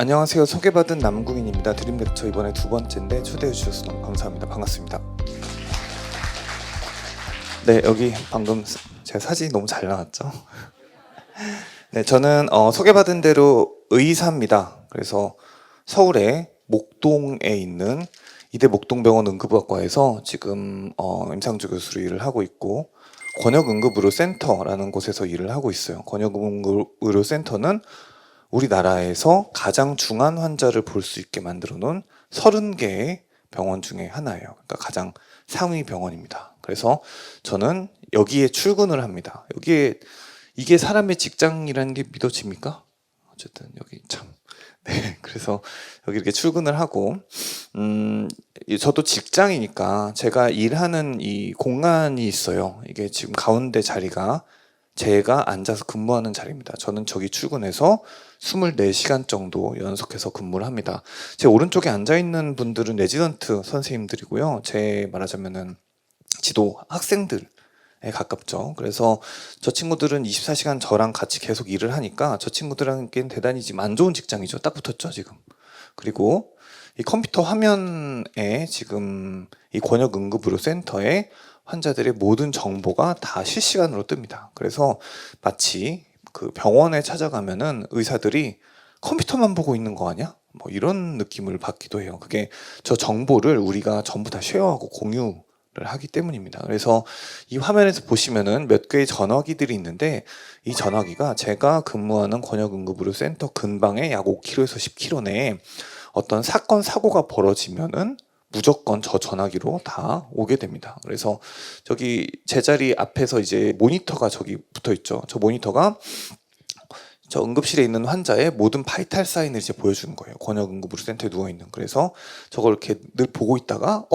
안녕하세요. 소개받은 남궁인입니다. 드림 렉처 이번에 두 번째인데 초대해 주셔서 너무 감사합니다. 반갑습니다. 네, 여기 방금 제 사진이 너무 잘 나왔죠? 네, 저는 소개받은 대로 의사입니다. 그래서 서울의 목동에 있는 이대 목동병원 응급의학과에서 지금 임상주 교수로 일을 하고 있고, 권역응급의료센터라는 곳에서 일을 하고 있어요. 권역응급의료센터는 우리나라에서 가장 중한 환자를 볼 수 있게 만들어 놓은 30개의 병원 중에 하나예요. 그러니까 가장 상위 병원입니다. 그래서 저는 여기에 출근을 합니다. 이게 사람의 직장이라는 게 믿어집니까? 어쨌든 여기 참. 네, 그래서 여기 이렇게 출근을 하고, 저도 직장이니까 제가 일하는 이 공간이 있어요. 이게 지금 가운데 자리가 제가 앉아서 근무하는 자리입니다. 저는 저기 출근해서 24시간 정도 연속해서 근무를 합니다. 제 오른쪽에 앉아있는 분들은 레지던트 선생님들이고요. 제 말하자면은 지도 학생들에 가깝죠. 그래서 저 친구들은 24시간 저랑 같이 계속 일을 하니까 저 친구들한테는 대단히 지금 안 좋은 직장이죠. 딱 붙었죠, 지금. 그리고 이 컴퓨터 화면에 지금 이 권역응급의료센터에 환자들의 모든 정보가 다 실시간으로 뜹니다. 그래서 마치 그 병원에 찾아가면은 의사들이 컴퓨터만 보고 있는 거 아니야? 뭐 이런 느낌을 받기도 해요. 그게 저 정보를 우리가 전부 다 쉐어하고 공유를 하기 때문입니다. 그래서 이 화면에서 보시면은 몇 개의 전화기들이 있는데, 이 전화기가 제가 근무하는 권역응급의료센터 근방에 약 5km에서 10km 내에 어떤 사건 사고가 벌어지면은 무조건 저 전화기로 다 오게 됩니다. 그래서 저기 제 자리 앞에서 이제 모니터가 저기 붙어 있죠. 저 모니터가 저 응급실에 있는 환자의 모든 바이탈 사인을 이제 보여주는 거예요. 권역응급의료센터에 누워 있는. 그래서 저걸 이렇게 늘 보고 있다가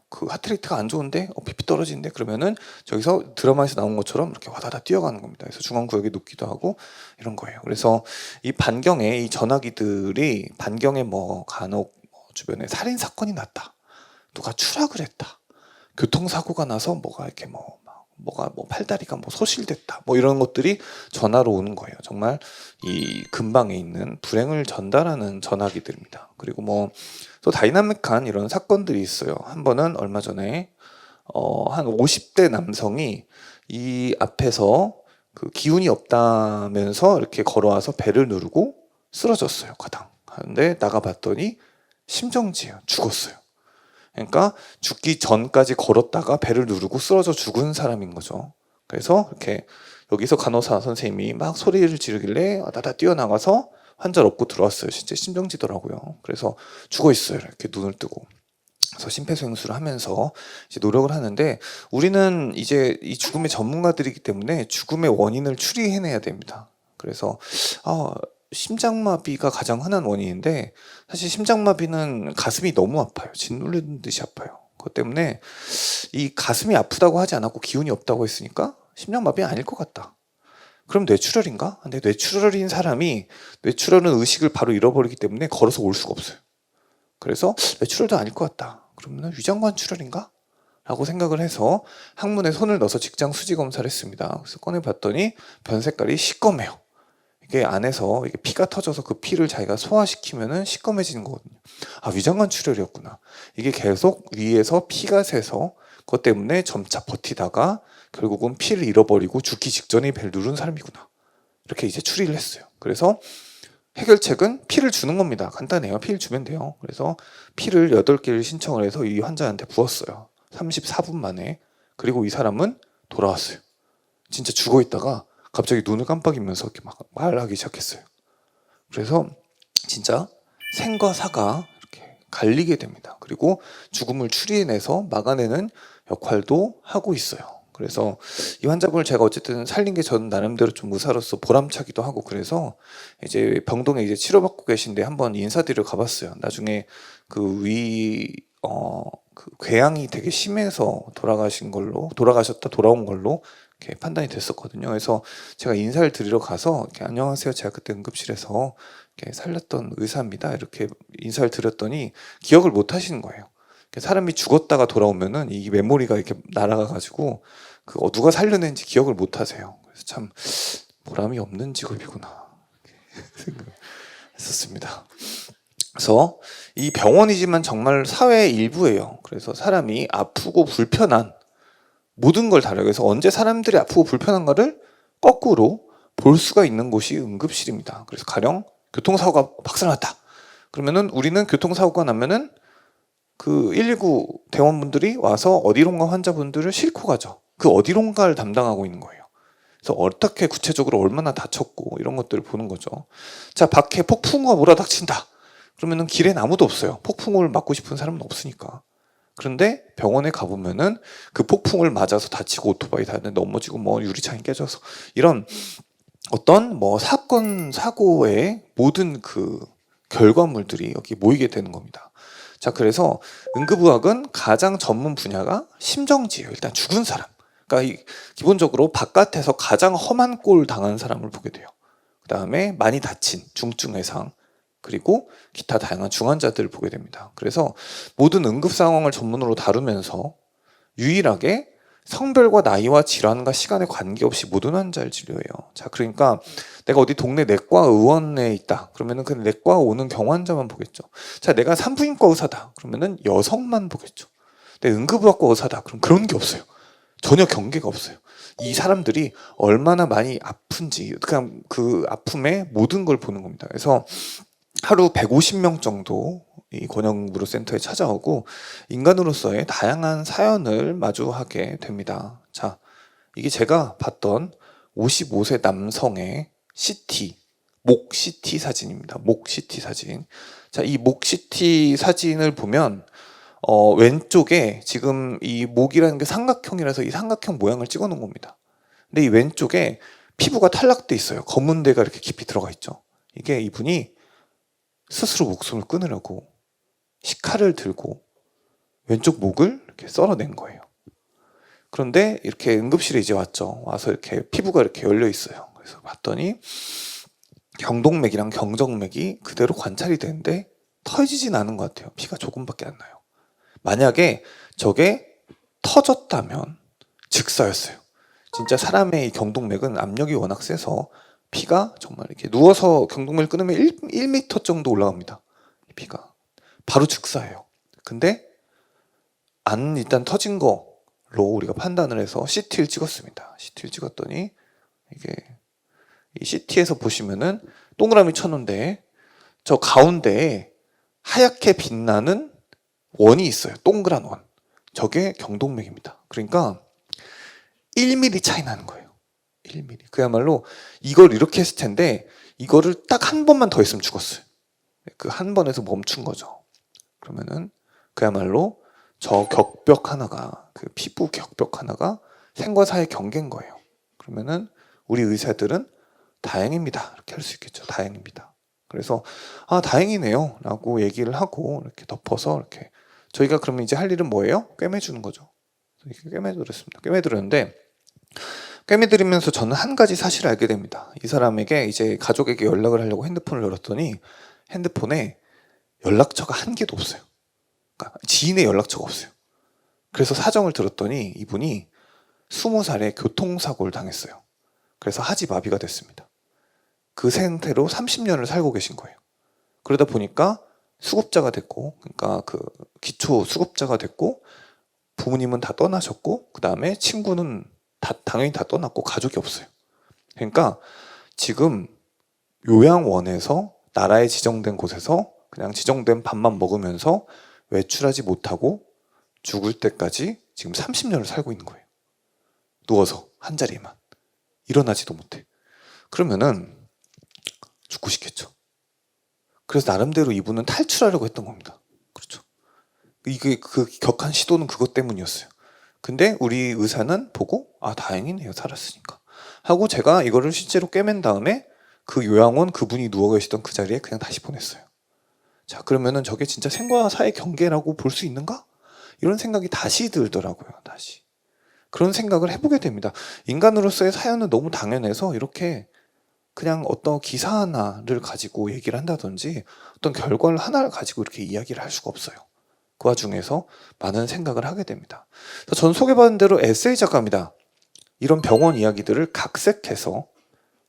그 하트레이트가 안 좋은데, BP 떨어지는데, 그러면은 저기서 드라마에서 나온 것처럼 이렇게 와다다 뛰어가는 겁니다. 그래서 중앙구역에 눕기도 하고 이런 거예요. 그래서 이 반경에 이 전화기들이 반경에 뭐 간혹 주변에 살인 사건이 났다, 누가 추락을 했다, 교통사고가 나서 뭐가 이렇게 뭐가 팔다리가 뭐 소실됐다, 뭐 이런 것들이 전화로 오는 거예요. 정말 이 근방에 있는 불행을 전달하는 전화기들입니다. 그리고 뭐 또 다이나믹한 이런 사건들이 있어요. 한 번은 얼마 전에 한 50대 남성이 이 앞에서 그 기운이 없다면서 이렇게 걸어와서 배를 누르고 쓰러졌어요. 과당. 하는데 나가봤더니 심정지예요. 죽었어요. 그러니까 죽기 전까지 걸었다가 배를 누르고 쓰러져 죽은 사람인 거죠. 그래서 이렇게 여기서 간호사 선생님이 막 소리를 지르길래 나다 뛰어나가서 환자를 업고 들어왔어요. 진짜 심정지더라고요. 그래서 죽어 있어요. 이렇게 눈을 뜨고. 그래서 심폐소생술을 하면서 이제 노력을 하는데, 우리는 이제 이 죽음의 전문가들이기 때문에 죽음의 원인을 추리해내야 됩니다. 그래서 심장마비가 가장 흔한 원인인데, 사실 심장마비는 가슴이 너무 아파요. 짓눌리는 듯이 아파요. 그것 때문에 이 가슴이 아프다고 하지 않았고 기운이 없다고 했으니까 심장마비 아닐 것 같다. 그럼 뇌출혈인가? 근데 뇌출혈인 사람이 뇌출혈은 의식을 바로 잃어버리기 때문에 걸어서 올 수가 없어요. 그래서 뇌출혈도 아닐 것 같다. 그러면 위장관 출혈인가? 라고 생각을 해서 항문에 손을 넣어서 직장 수지 검사를 했습니다. 그래서 꺼내봤더니 변 색깔이 시꺼매요. 이게 안에서 이게 피가 터져서 그 피를 자기가 소화시키면은 시꺼매지는 거거든요. 위장관 출혈이었구나. 이게 계속 위에서 피가 새서 그것 때문에 점차 버티다가 결국은 피를 잃어버리고 죽기 직전에 배를 누른 사람이구나. 이렇게 이제 추리를 했어요. 그래서 해결책은 피를 주는 겁니다. 간단해요. 피를 주면 돼요. 그래서 피를 8개를 신청을 해서 이 환자한테 부었어요. 34분 만에. 그리고 이 사람은 돌아왔어요. 진짜 죽어 있다가 갑자기 눈을 깜빡이면서 이렇게 막 말하기 시작했어요. 그래서 진짜 생과 사가 이렇게 갈리게 됩니다. 그리고 죽음을 추리해내서 막아내는 역할도 하고 있어요. 그래서 이 환자분을 제가 어쨌든 살린 게 저는 나름대로 좀 의사로서 보람차기도 하고, 그래서 이제 병동에 이제 치료받고 계신데 한번 인사드리러 가봤어요. 나중에 그 궤양이 되게 심해서 돌아온 걸로 이렇게 판단이 됐었거든요. 그래서 제가 인사를 드리러 가서 이렇게 안녕하세요, 제가 그때 응급실에서 이렇게 살렸던 의사입니다, 이렇게 인사를 드렸더니 기억을 못 하시는 거예요. 사람이 죽었다가 돌아오면은 이 메모리가 이렇게 날아가가지고 누가 살려낸지 기억을 못 하세요. 그래서 참 보람이 없는 직업이구나 했었습니다. 그래서 이 병원이지만 정말 사회의 일부예요. 그래서 사람이 아프고 불편한 모든 걸 다뤄요. 그래서 언제 사람들이 아프고 불편한가를 거꾸로 볼 수가 있는 곳이 응급실입니다. 그래서 가령 교통사고가 박살났다. 그러면은 우리는 교통사고가 나면은 그 119 대원분들이 와서 어디론가 환자분들을 싣고 가죠. 그 어디론가를 담당하고 있는 거예요. 그래서 어떻게 구체적으로 얼마나 다쳤고 이런 것들을 보는 거죠. 자, 밖에 폭풍우가 몰아닥친다. 그러면은 길엔 아무도 없어요. 폭풍우를 맞고 싶은 사람은 없으니까. 그런데 병원에 가보면은 그 폭풍을 맞아서 다치고 오토바이 타는데 넘어지고 뭐 유리창이 깨져서 이런 어떤 뭐 사건 사고의 모든 그 결과물들이 여기 모이게 되는 겁니다. 자, 그래서 응급의학은 가장 전문 분야가 심정지예요. 일단 죽은 사람. 그러니까 기본적으로 바깥에서 가장 험한 꼴 당한 사람을 보게 돼요. 그 다음에 많이 다친 중증 외상, 그리고 기타 다양한 중환자들을 보게 됩니다. 그래서 모든 응급 상황을 전문으로 다루면서 유일하게 성별과 나이와 질환과 시간에 관계없이 모든 환자를 진료해요. 자, 그러니까 내가 어디 동네 내과 의원에 있다. 그러면은 그 내과 오는 경환자만 보겠죠. 자, 내가 산부인과 의사다. 그러면은 여성만 보겠죠. 내 응급의학과 의사다. 그럼 그런 게 없어요. 전혀 경계가 없어요. 이 사람들이 얼마나 많이 아픈지 그냥 그 아픔의 모든 걸 보는 겁니다. 그래서 하루 150명 정도 이 권역무료센터에 찾아오고 인간으로서의 다양한 사연을 마주하게 됩니다. 자, 이게 제가 봤던 55세 남성의 CT, 목 CT 사진입니다. 목 CT 사진. 자, 이 목 CT 사진을 보면 왼쪽에 지금 이 목이라는 게 삼각형이라서 이 삼각형 모양을 찍어 놓은 겁니다. 근데 이 왼쪽에 피부가 탈락돼 있어요. 검은 데가 이렇게 깊이 들어가 있죠. 이게 이분이 스스로 목숨을 끊으려고 식칼을 들고 왼쪽 목을 이렇게 썰어낸 거예요. 그런데 이렇게 응급실에 이제 왔죠. 와서 이렇게 피부가 이렇게 열려 있어요. 그래서 봤더니 경동맥이랑 경정맥이 그대로 관찰이 되는데 터지진 않은 것 같아요. 피가 조금밖에 안 나요. 만약에 저게 터졌다면 즉사였어요. 진짜 사람의 이 경동맥은 압력이 워낙 세서 피가 정말 이렇게 누워서 경동맥을 끊으면 1m 정도 올라갑니다. 피가. 바로 즉사예요. 근데 안 일단 터진 거로 우리가 판단을 해서 CT를 찍었습니다. CT를 찍었더니 이게 이 CT에서 보시면은 동그라미 쳤는데 저 가운데에 하얗게 빛나는 원이 있어요. 동그란 원. 저게 경동맥입니다. 그러니까 1mm 차이 나는 거예요. 1mm. 그야말로 이걸 이렇게 했을 텐데 이거를 딱 한 번만 더 했으면 죽었어요. 그 한 번에서 멈춘 거죠. 그러면은 그야말로 저 격벽 하나가 그 피부 격벽 하나가 생과 사의 경계인 거예요. 그러면은 우리 의사들은 다행입니다. 이렇게 할 수 있겠죠. 다행입니다. 그래서 아 다행이네요 라고 얘기를 하고 이렇게 덮어서 이렇게 저희가 그러면 이제 할 일은 뭐예요? 꿰매주는 거죠. 이렇게 꿰매드렸습니다. 꿰매드렸는데 꿰매드리면서 저는 한 가지 사실을 알게 됩니다. 이 사람에게 이제 가족에게 연락을 하려고 핸드폰을 열었더니 핸드폰에 연락처가 한 개도 없어요. 그러니까 지인의 연락처가 없어요. 그래서 사정을 들었더니 이분이 20살에 교통사고를 당했어요. 그래서 하지마비가 됐습니다. 그 상태로 30년을 살고 계신 거예요. 그러다 보니까 수급자가 됐고, 그러니까 그 기초 수급자가 됐고, 부모님은 다 떠나셨고, 그 다음에 친구는 당연히 다 떠났고, 가족이 없어요. 그러니까 지금 요양원에서 나라에 지정된 곳에서 그냥 지정된 밥만 먹으면서 외출하지 못하고 죽을 때까지 지금 30년을 살고 있는 거예요. 누워서 한 자리에만. 일어나지도 못해. 그러면은 죽고 싶겠죠. 그래서 나름대로 이분은 탈출하려고 했던 겁니다. 그렇죠. 이게 그 격한 시도는 그것 때문이었어요. 근데 우리 의사는 보고 아 다행이네요 살았으니까 하고 제가 이거를 실제로 꿰맨 다음에 그 요양원 그분이 누워 계시던 그 자리에 그냥 다시 보냈어요. 자 그러면은 저게 진짜 생과 사의 경계라고 볼 수 있는가? 이런 생각이 다시 들더라고요. 다시 그런 생각을 해보게 됩니다. 인간으로서의 사연은 너무 당연해서 이렇게 그냥 어떤 기사 하나를 가지고 얘기를 한다든지 어떤 결과를 하나를 가지고 이렇게 이야기를 할 수가 없어요. 그 와중에서 많은 생각을 하게 됩니다. 전 소개받은 대로 에세이 작가입니다. 이런 병원 이야기들을 각색해서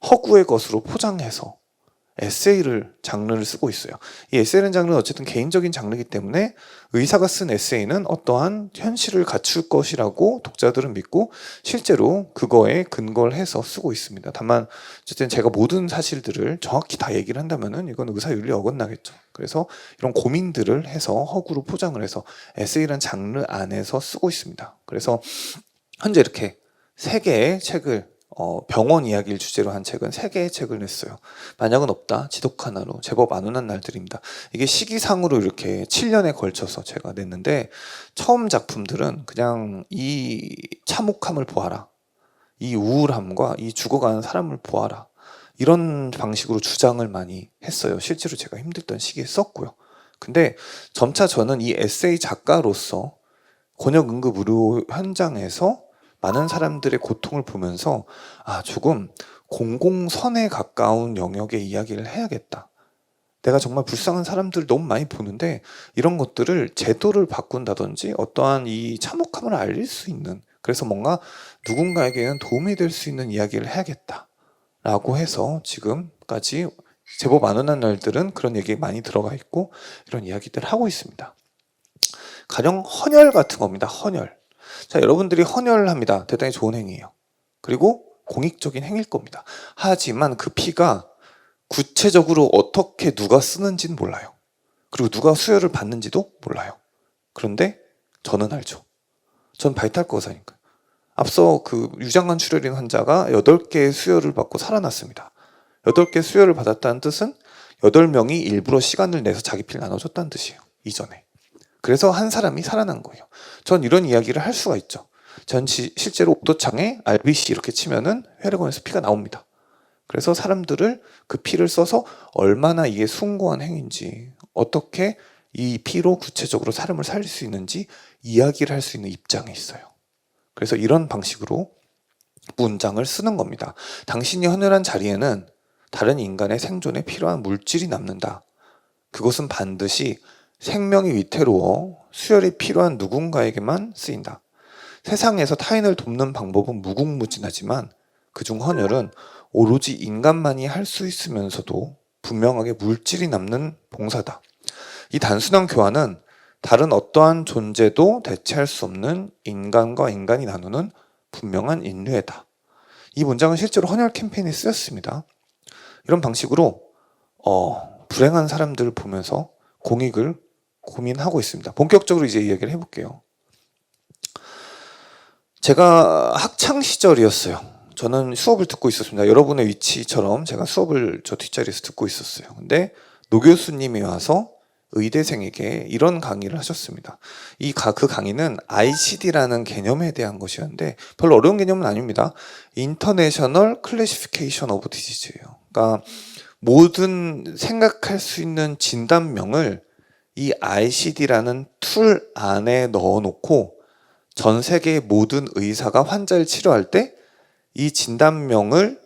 허구의 것으로 포장해서 에세이를 장르를 쓰고 있어요. 이 에세이라는 장르는 어쨌든 개인적인 장르이기 때문에 의사가 쓴 에세이는 어떠한 현실을 갖출 것이라고 독자들은 믿고 실제로 그거에 근거를 해서 쓰고 있습니다. 다만 어쨌든 제가 모든 사실들을 정확히 다 얘기를 한다면은 이건 의사윤리에 어긋나겠죠. 그래서 이런 고민들을 해서 허구로 포장을 해서 에세이라는 장르 안에서 쓰고 있습니다. 그래서 현재 이렇게 3개의 책을 병원 이야기를 주제로 한 책은 3개의 책을 냈어요. 만약은 없다, 지독 하나로, 제법 안 온한 날들입니다. 이게 시기상으로 이렇게 7년에 걸쳐서 제가 냈는데 처음 작품들은 그냥 이 참혹함을 보아라, 이 우울함과 이 죽어가는 사람을 보아라, 이런 방식으로 주장을 많이 했어요. 실제로 제가 힘들던 시기에 썼고요. 근데 점차 저는 이 에세이 작가로서 권역응급의료 현장에서 많은 사람들의 고통을 보면서 조금 공공선에 가까운 영역의 이야기를 해야겠다. 내가 정말 불쌍한 사람들 너무 많이 보는데 이런 것들을 제도를 바꾼다든지 어떠한 이 참혹함을 알릴 수 있는, 그래서 뭔가 누군가에게는 도움이 될 수 있는 이야기를 해야겠다 라고 해서 지금까지 제법 안 온한 날들은 그런 얘기 많이 들어가 있고 이런 이야기들을 하고 있습니다. 가령 헌혈 같은 겁니다. 헌혈. 자, 여러분들이 헌혈을 합니다. 대단히 좋은 행위예요. 그리고 공익적인 행위일 겁니다. 하지만 그 피가 구체적으로 어떻게 누가 쓰는지는 몰라요. 그리고 누가 수혈을 받는지도 몰라요. 그런데 저는 알죠. 전 바이탈거사니까요. 앞서 그 유장관 출혈인 환자가 8개의 수혈을 받고 살아났습니다. 8개 수혈을 받았다는 뜻은 8명이 일부러 시간을 내서 자기 피를 나눠줬다는 뜻이에요. 이전에. 그래서 한 사람이 살아난 거예요. 전 이런 이야기를 할 수가 있죠. 전 실제로 옥도창에 RBC 이렇게 치면은 혈액원에서 피가 나옵니다. 그래서 사람들을 그 피를 써서 얼마나 이게 숭고한 행위인지, 어떻게 이 피로 구체적으로 사람을 살릴 수 있는지 이야기를 할 수 있는 입장에 있어요. 그래서 이런 방식으로 문장을 쓰는 겁니다. 당신이 헌혈한 자리에는 다른 인간의 생존에 필요한 물질이 남는다. 그것은 반드시 생명이 위태로워 수혈이 필요한 누군가에게만 쓰인다. 세상에서 타인을 돕는 방법은 무궁무진하지만 그중 헌혈은 오로지 인간만이 할 수 있으면서도 분명하게 물질이 남는 봉사다. 이 단순한 교환은 다른 어떠한 존재도 대체할 수 없는 인간과 인간이 나누는 분명한 인류애다. 이 문장은 실제로 헌혈 캠페인에 쓰였습니다. 이런 방식으로 불행한 사람들을 보면서 공익을 고민하고 있습니다. 본격적으로 이제 이야기를 해볼게요. 제가 학창 시절이었어요. 저는 수업을 듣고 있었습니다. 여러분의 위치처럼 제가 수업을 저 뒷자리에서 듣고 있었어요. 근데 노 교수님이 와서 의대생에게 이런 강의를 하셨습니다. 그 강의는 ICD라는 개념에 대한 것이었는데 별로 어려운 개념은 아닙니다. International Classification of Disease예요. 그러니까 모든 생각할 수 있는 진단명을 이 ICD라는 툴 안에 넣어놓고 전 세계의 모든 의사가 환자를 치료할 때 이 진단명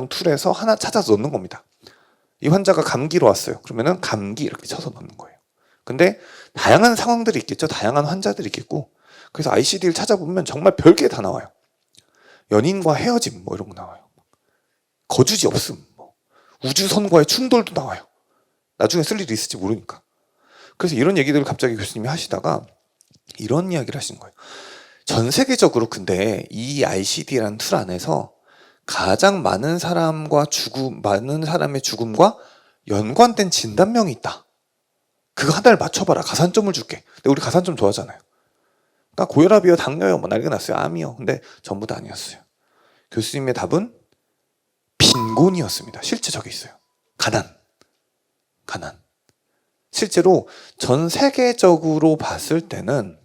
툴에서 하나 찾아서 넣는 겁니다. 이 환자가 감기로 왔어요. 그러면은 감기 이렇게 쳐서 넣는 거예요. 근데 다양한 상황들이 있겠죠. 다양한 환자들이 있겠고. 그래서 ICD를 찾아보면 정말 별게 다 나와요. 연인과 헤어짐 뭐 이런 거 나와요. 거주지 없음, 우주선과의 충돌도 나와요. 나중에 쓸 일이 있을지 모르니까. 그래서 이런 얘기들을 갑자기 교수님이 하시다가 이런 이야기를 하시는 거예요. 전 세계적으로 근데 이 ICD라는 툴 안에서 가장 많은 사람의 죽음과 연관된 진단명이 있다. 그거 하나를 맞춰봐라. 가산점을 줄게. 근데 우리 가산점 좋아하잖아요. 그러니까 고혈압이요, 당뇨요, 뭐 난리가 났어요. 암이요. 근데 전부 다 아니었어요. 교수님의 답은 빈곤이었습니다. 실제 저게 있어요. 가난. 실제로 전 세계적으로 봤을 때는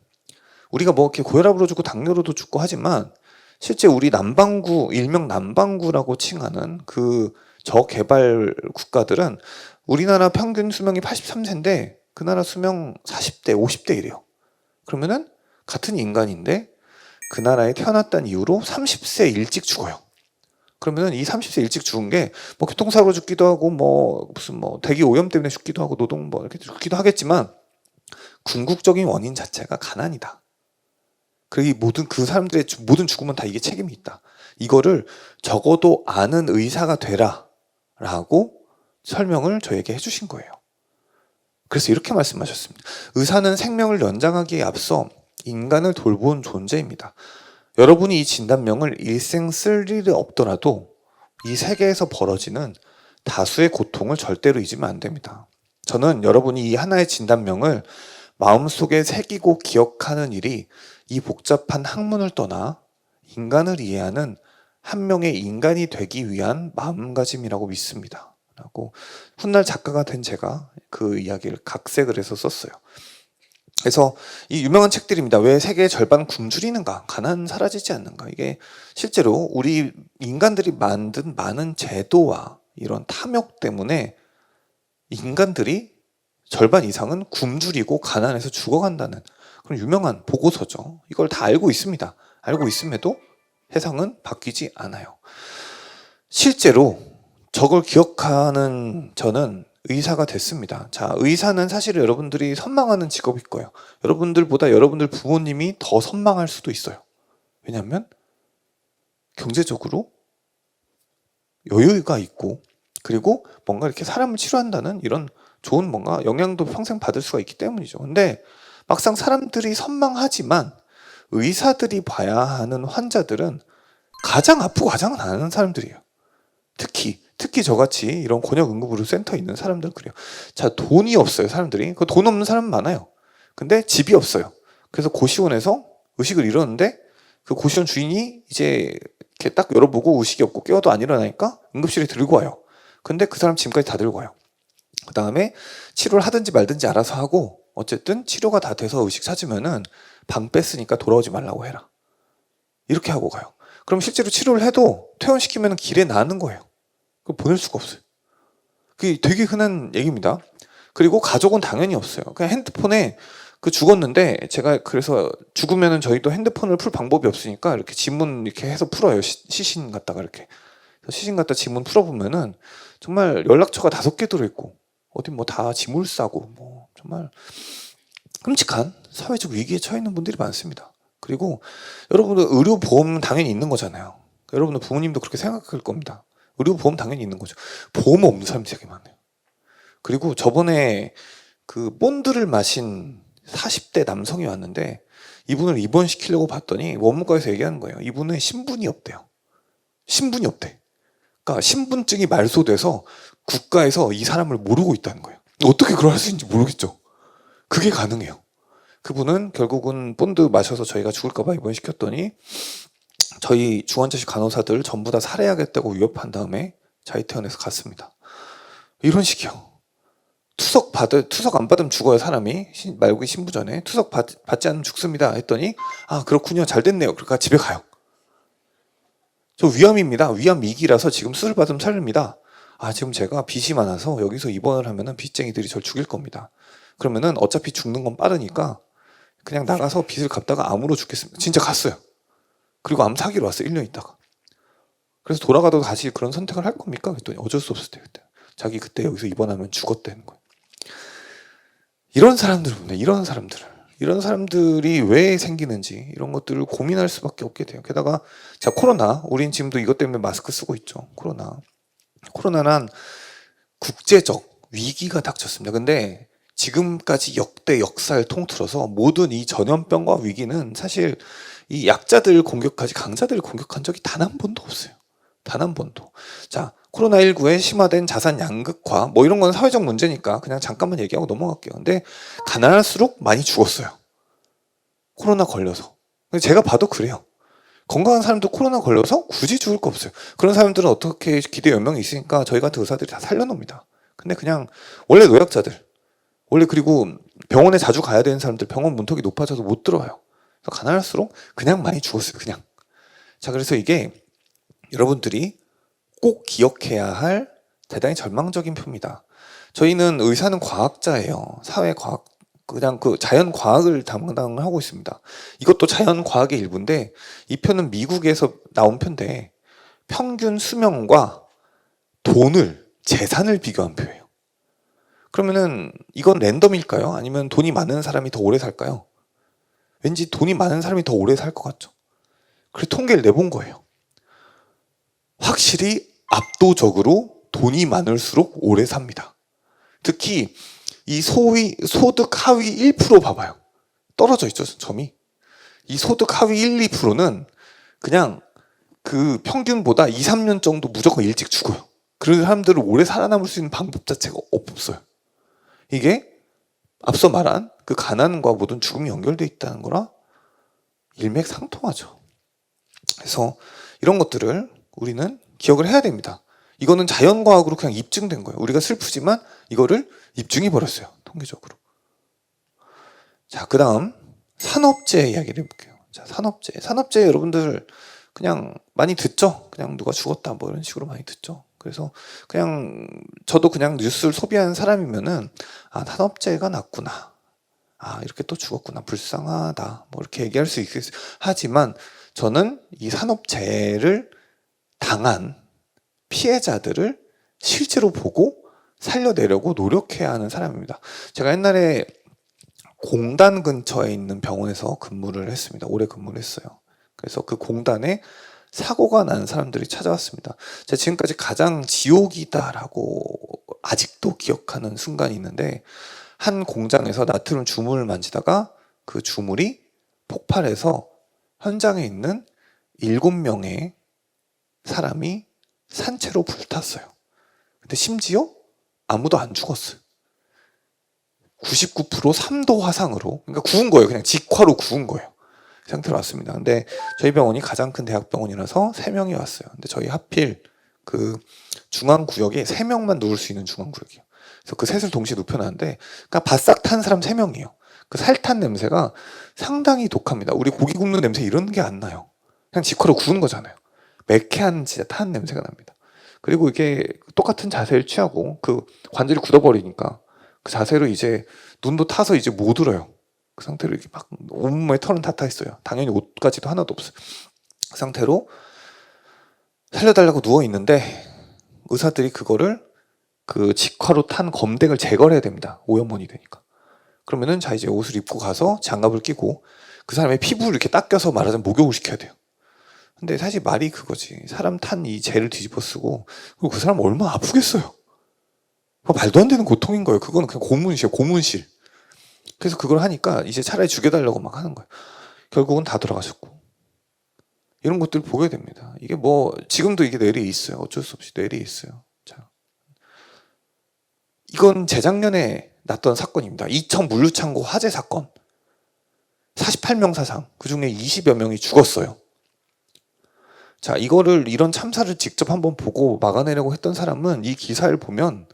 우리가 뭐 이렇게 고혈압으로 죽고 당뇨로도 죽고 하지만 실제 우리 남반구, 일명 남반구라고 칭하는 그 저개발 국가들은 우리나라 평균 수명이 83세인데 그 나라 수명 40대, 50대 이래요. 그러면은 같은 인간인데 그 나라에 태어났다는 이유로 30세 일찍 죽어요. 그러면은 이 30세 일찍 죽은 게 뭐 교통사고로 죽기도 하고 무슨 대기 오염 때문에 죽기도 하고 노동 이렇게 죽기도 하겠지만 궁극적인 원인 자체가 가난이다. 그 사람들의 모든 죽음은 다 이게 책임이 있다. 이거를 적어도 아는 의사가 되라 라고 설명을 저에게 해주신 거예요. 그래서 이렇게 말씀하셨습니다. 의사는 생명을 연장하기에 앞서 인간을 돌보는 존재입니다. 여러분이 이 진단명을 일생 쓸 일이 없더라도 이 세계에서 벌어지는 다수의 고통을 절대로 잊으면 안 됩니다. 저는 여러분이 이 하나의 진단명을 마음속에 새기고 기억하는 일이 이 복잡한 학문을 떠나 인간을 이해하는 한 명의 인간이 되기 위한 마음가짐이라고 믿습니다. 라고 훗날 작가가 된 제가 그 이야기를 각색을 해서 썼어요. 그래서 이 유명한 책들입니다. 왜 세계의 절반 굶주리는가? 가난 사라지지 않는가? 이게 실제로 우리 인간들이 만든 많은 제도와 이런 탐욕 때문에 인간들이 절반 이상은 굶주리고 가난해서 죽어간다는 그런 유명한 보고서죠. 이걸 다 알고 있습니다. 알고 있음에도 세상은 바뀌지 않아요. 실제로 저걸 기억하는 저는 의사가 됐습니다. 자, 의사는 사실 여러분들이 선망하는 직업일 거예요. 여러분들보다 여러분들 부모님이 더 선망할 수도 있어요. 왜냐하면 경제적으로 여유가 있고 그리고 뭔가 이렇게 사람을 치료한다는 이런 좋은 뭔가 영향도 평생 받을 수가 있기 때문이죠. 근데 막상 사람들이 선망하지만 의사들이 봐야 하는 환자들은 가장 아프고 가장 나는 사람들이에요. 특히 저같이 이런 곤욕응급의료 센터에 있는 사람들 그래요. 자, 돈이 없어요, 사람들이. 그 돈 없는 사람은 많아요. 근데 집이 없어요. 그래서 고시원에서 의식을 잃었는데 그 고시원 주인이 이제 이렇게 딱 열어보고 의식이 없고 깨워도 안 일어나니까 응급실에 들고 와요. 근데 그 사람 짐까지 다 들고 와요. 그 다음에 치료를 하든지 말든지 알아서 하고 어쨌든 치료가 다 돼서 의식 찾으면은 방 뺐으니까 돌아오지 말라고 해라. 이렇게 하고 가요. 그럼 실제로 치료를 해도 퇴원시키면 길에 나는 거예요. 그걸 보낼 수가 없어요. 그게 되게 흔한 얘기입니다. 그리고 가족은 당연히 없어요. 그냥 핸드폰에 그 죽었는데 제가 그래서 죽으면은 저희도 핸드폰을 풀 방법이 없으니까 이렇게 지문 이렇게 해서 풀어요. 시신 갖다가 이렇게. 시신 갖다 지문 풀어보면은 정말 연락처가 5개 들어있고 어디 뭐 다 지물 싸고 뭐 정말 끔찍한 사회적 위기에 처해 있는 분들이 많습니다. 그리고 여러분들 의료보험은 당연히 있는 거잖아요. 여러분들 부모님도 그렇게 생각할 겁니다. 의료보험 당연히 있는 거죠. 보험 없는 사람이 되게 많아요. 그리고 저번에 그 본드를 마신 40대 남성이 왔는데 이분을 입원시키려고 봤더니 원무과에서 얘기하는 거예요. 이분은 신분이 없대요. 신분이 없대. 그러니까 신분증이 말소돼서 국가에서 이 사람을 모르고 있다는 거예요. 어떻게 그럴 수 있는지 모르겠죠. 그게 가능해요. 그분은 결국은 본드 마셔서 저희가 죽을까봐 입원시켰더니 저희 중환자실 간호사들 전부 다 살해하겠다고 위협한 다음에 자위퇴원해서 갔습니다. 이런 식이요. 투석 안 받으면 죽어요, 사람이. 말고 신부 전에 투석 받지 않으면 죽습니다 했더니 아, 그렇군요, 잘 됐네요. 그러니까 집에 가요. 저 위암입니다. 위암 2기라서 지금 수술 받으면 살립니다. 아, 지금 제가 빚이 많아서 여기서 입원을 하면은 빚쟁이들이 저를 죽일 겁니다. 그러면은 어차피 죽는 건 빠르니까 그냥 나가서 빚을 갚다가 암으로 죽겠습니다. 진짜 갔어요. 그리고 암 사기로 왔어요. 1년 있다가. 그래서 돌아가도 다시 그런 선택을 할 겁니까? 그랬더니 어쩔 수 없을 때 그때. 자기 그때 여기서 입원하면 죽었다는 거예요. 이런 사람들은 이런 사람들이 왜 생기는지 이런 것들을 고민할 수밖에 없게 돼요. 게다가 자, 코로나, 우린 지금도 이것 때문에 마스크 쓰고 있죠. 코로나는 국제적 위기가 닥쳤습니다. 근데 지금까지 역대 역사를 통틀어서 모든 이 전염병과 위기는 사실 이 약자들을 공격하지 강자들을 공격한 적이 단 한 번도 없어요. 단 한 번도. 자, 코로나19에 심화된 자산 양극화 뭐 이런 건 사회적 문제니까 그냥 잠깐만 얘기하고 넘어갈게요. 근데 가난할수록 많이 죽었어요. 코로나 걸려서. 제가 봐도 그래요. 건강한 사람도 코로나 걸려서 굳이 죽을 거 없어요. 그런 사람들은 어떻게 기대 연명이 있으니까 저희 같은 의사들이 다 살려놓습니다. 근데 그냥 원래 노약자들 원래 그리고 병원에 자주 가야 되는 사람들 병원 문턱이 높아져서 못 들어와요. 그래서 가난할수록 그냥 많이 죽었어요. 그냥. 자, 그래서 이게 여러분들이 꼭 기억해야 할 대단히 절망적인 표입니다. 저희는 의사는 과학자예요. 사회과학, 그냥 그 자연과학을 담당을 하고 있습니다. 이것도 자연과학의 일부인데 이 표는 미국에서 나온 표인데 평균 수명과 돈을, 재산을 비교한 표예요. 그러면은 이건 랜덤일까요? 아니면 돈이 많은 사람이 더 오래 살까요? 왠지 돈이 많은 사람이 더 오래 살 것 같죠. 그래서 통계를 내본 거예요. 확실히 압도적으로 돈이 많을수록 오래 삽니다. 특히 이 소득 하위 1% 봐봐요. 떨어져 있죠, 점이. 이 소득 하위 1, 2%는 그냥 그 평균보다 2, 3년 정도 무조건 일찍 죽어요. 그런 사람들은 오래 살아남을 수 있는 방법 자체가 없어요. 이게 앞서 말한 그 가난과 모든 죽음이 연결되어 있다는 거라 일맥상통하죠. 그래서 이런 것들을 우리는 기억을 해야 됩니다. 이거는 자연과학으로 그냥 입증된 거예요. 우리가 슬프지만 이거를 입증해 버렸어요. 통계적으로. 자, 그 다음 산업재해 이야기를 해볼게요. 자, 산업재해 여러분들 그냥 많이 듣죠? 그냥 누가 죽었다 뭐 이런 식으로 많이 듣죠. 그래서 그냥 저도 그냥 뉴스를 소비하는 사람이면은 아, 산업재해가 났구나. 아, 이렇게 또 죽었구나. 불쌍하다. 뭐 이렇게 얘기할 수 있겠어요. 하지만 저는 이 산업재해를 당한 피해자들을 실제로 보고 살려내려고 노력해야 하는 사람입니다. 제가 옛날에 공단 근처에 있는 병원에서 근무를 했습니다. 오래 근무를 했어요. 그래서 그 공단에 사고가 난 사람들이 찾아왔습니다. 제가 지금까지 가장 지옥이다라고 아직도 기억하는 순간이 있는데 한 공장에서 나트륨 주물을 만지다가 그 주물이 폭발해서 현장에 있는 7명의 사람이 산채로 불탔어요. 근데 심지어 아무도 안 죽었어요. 99% 3도 화상으로, 그러니까 구운 거예요. 그냥 직화로 구운 거예요. 그 상태로 왔습니다. 근데 저희 병원이 가장 큰 대학병원이라서 3명이 왔어요. 근데 저희 하필 그 중앙구역에 3명만 누울 수 있는 중앙구역이에요. 그래서 그 셋을 동시에 눕혀놨는데, 그러니까 바싹 탄 사람 3명이에요. 그 살탄 냄새가 상당히 독합니다. 우리 고기 굽는 냄새 이런 게 안 나요. 그냥 직화로 구운 거잖아요. 매캐한 진짜 탄 냄새가 납니다. 그리고 이게 똑같은 자세를 취하고 그 관절이 굳어버리니까 그 자세로 이제 눈도 타서 이제 못 울어요. 그 상태로 이렇게 막 온몸에 털은 다 타 있어요. 당연히 옷까지도 하나도 없어요. 그 상태로 살려달라고 누워 있는데 의사들이 그거를 그 직화로 탄 검댕을 제거를 해야 됩니다. 오염원이 되니까. 그러면은 자 이제 옷을 입고 가서 장갑을 끼고 그 사람의 피부를 이렇게 닦여서 말하자면 목욕을 시켜야 돼요. 근데 사실 말이 그거지. 사람 탄 이 재를 뒤집어 쓰고 그리고 그 사람 얼마나 아프겠어요. 말도 안 되는 고통인 거예요. 그거는 그냥 고문이에요. 고문실. 그래서 그걸 하니까 이제 차라리 죽여달라고 막 하는 거예요. 결국은 다 돌아가셨고. 이런 것들을 보게 됩니다. 이게 뭐 지금도 이게 뇌리에 있어요. 어쩔 수 없이 뇌리에 있어요. 자, 이건 재작년에 났던 사건입니다. 이천 물류창고 화재 사건. 48명 사상. 그중에 20여 명이 죽었어요. 자, 이런 참사를 직접 한번 보고 막아내려고 했던 사람은 이 기사를 보면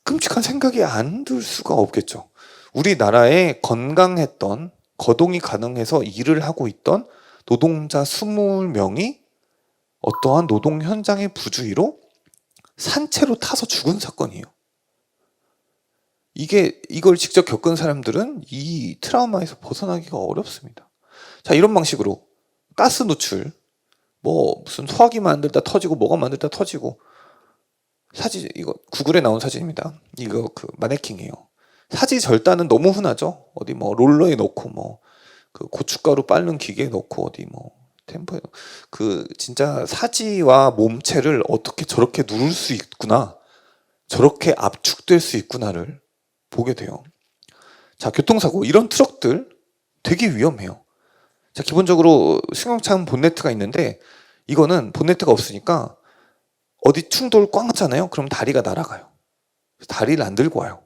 끔찍한 생각이 안 들 수가 없겠죠. 우리나라에 건강했던, 거동이 가능해서 일을 하고 있던 노동자 20명이 어떠한 노동 현장의 부주의로 산채로 타서 죽은 사건이에요. 이걸 직접 겪은 사람들은 이 트라우마에서 벗어나기가 어렵습니다. 자, 이런 방식으로 가스 노출, 뭐 무슨 소화기 만들다 터지고 뭐가 만들다 터지고, 사진 이거 구글에 나온 사진입니다. 이거 그 마네킹이에요. 사지 절단은 너무 흔하죠. 어디 뭐 롤러에 넣고 뭐 그 고춧가루 빻는 기계에 넣고 어디 뭐 템포에 그 진짜 사지와 몸체를 어떻게 저렇게 누를 수 있구나, 저렇게 압축될 수 있구나를 보게 돼요. 자, 교통사고 이런 트럭들 되게 위험해요. 자, 기본적으로 승용차는 본네트가 있는데 이거는 본네트가 없으니까 어디 충돌 꽝 하잖아요. 그럼 다리가 날아가요. 다리를 안 들고 와요.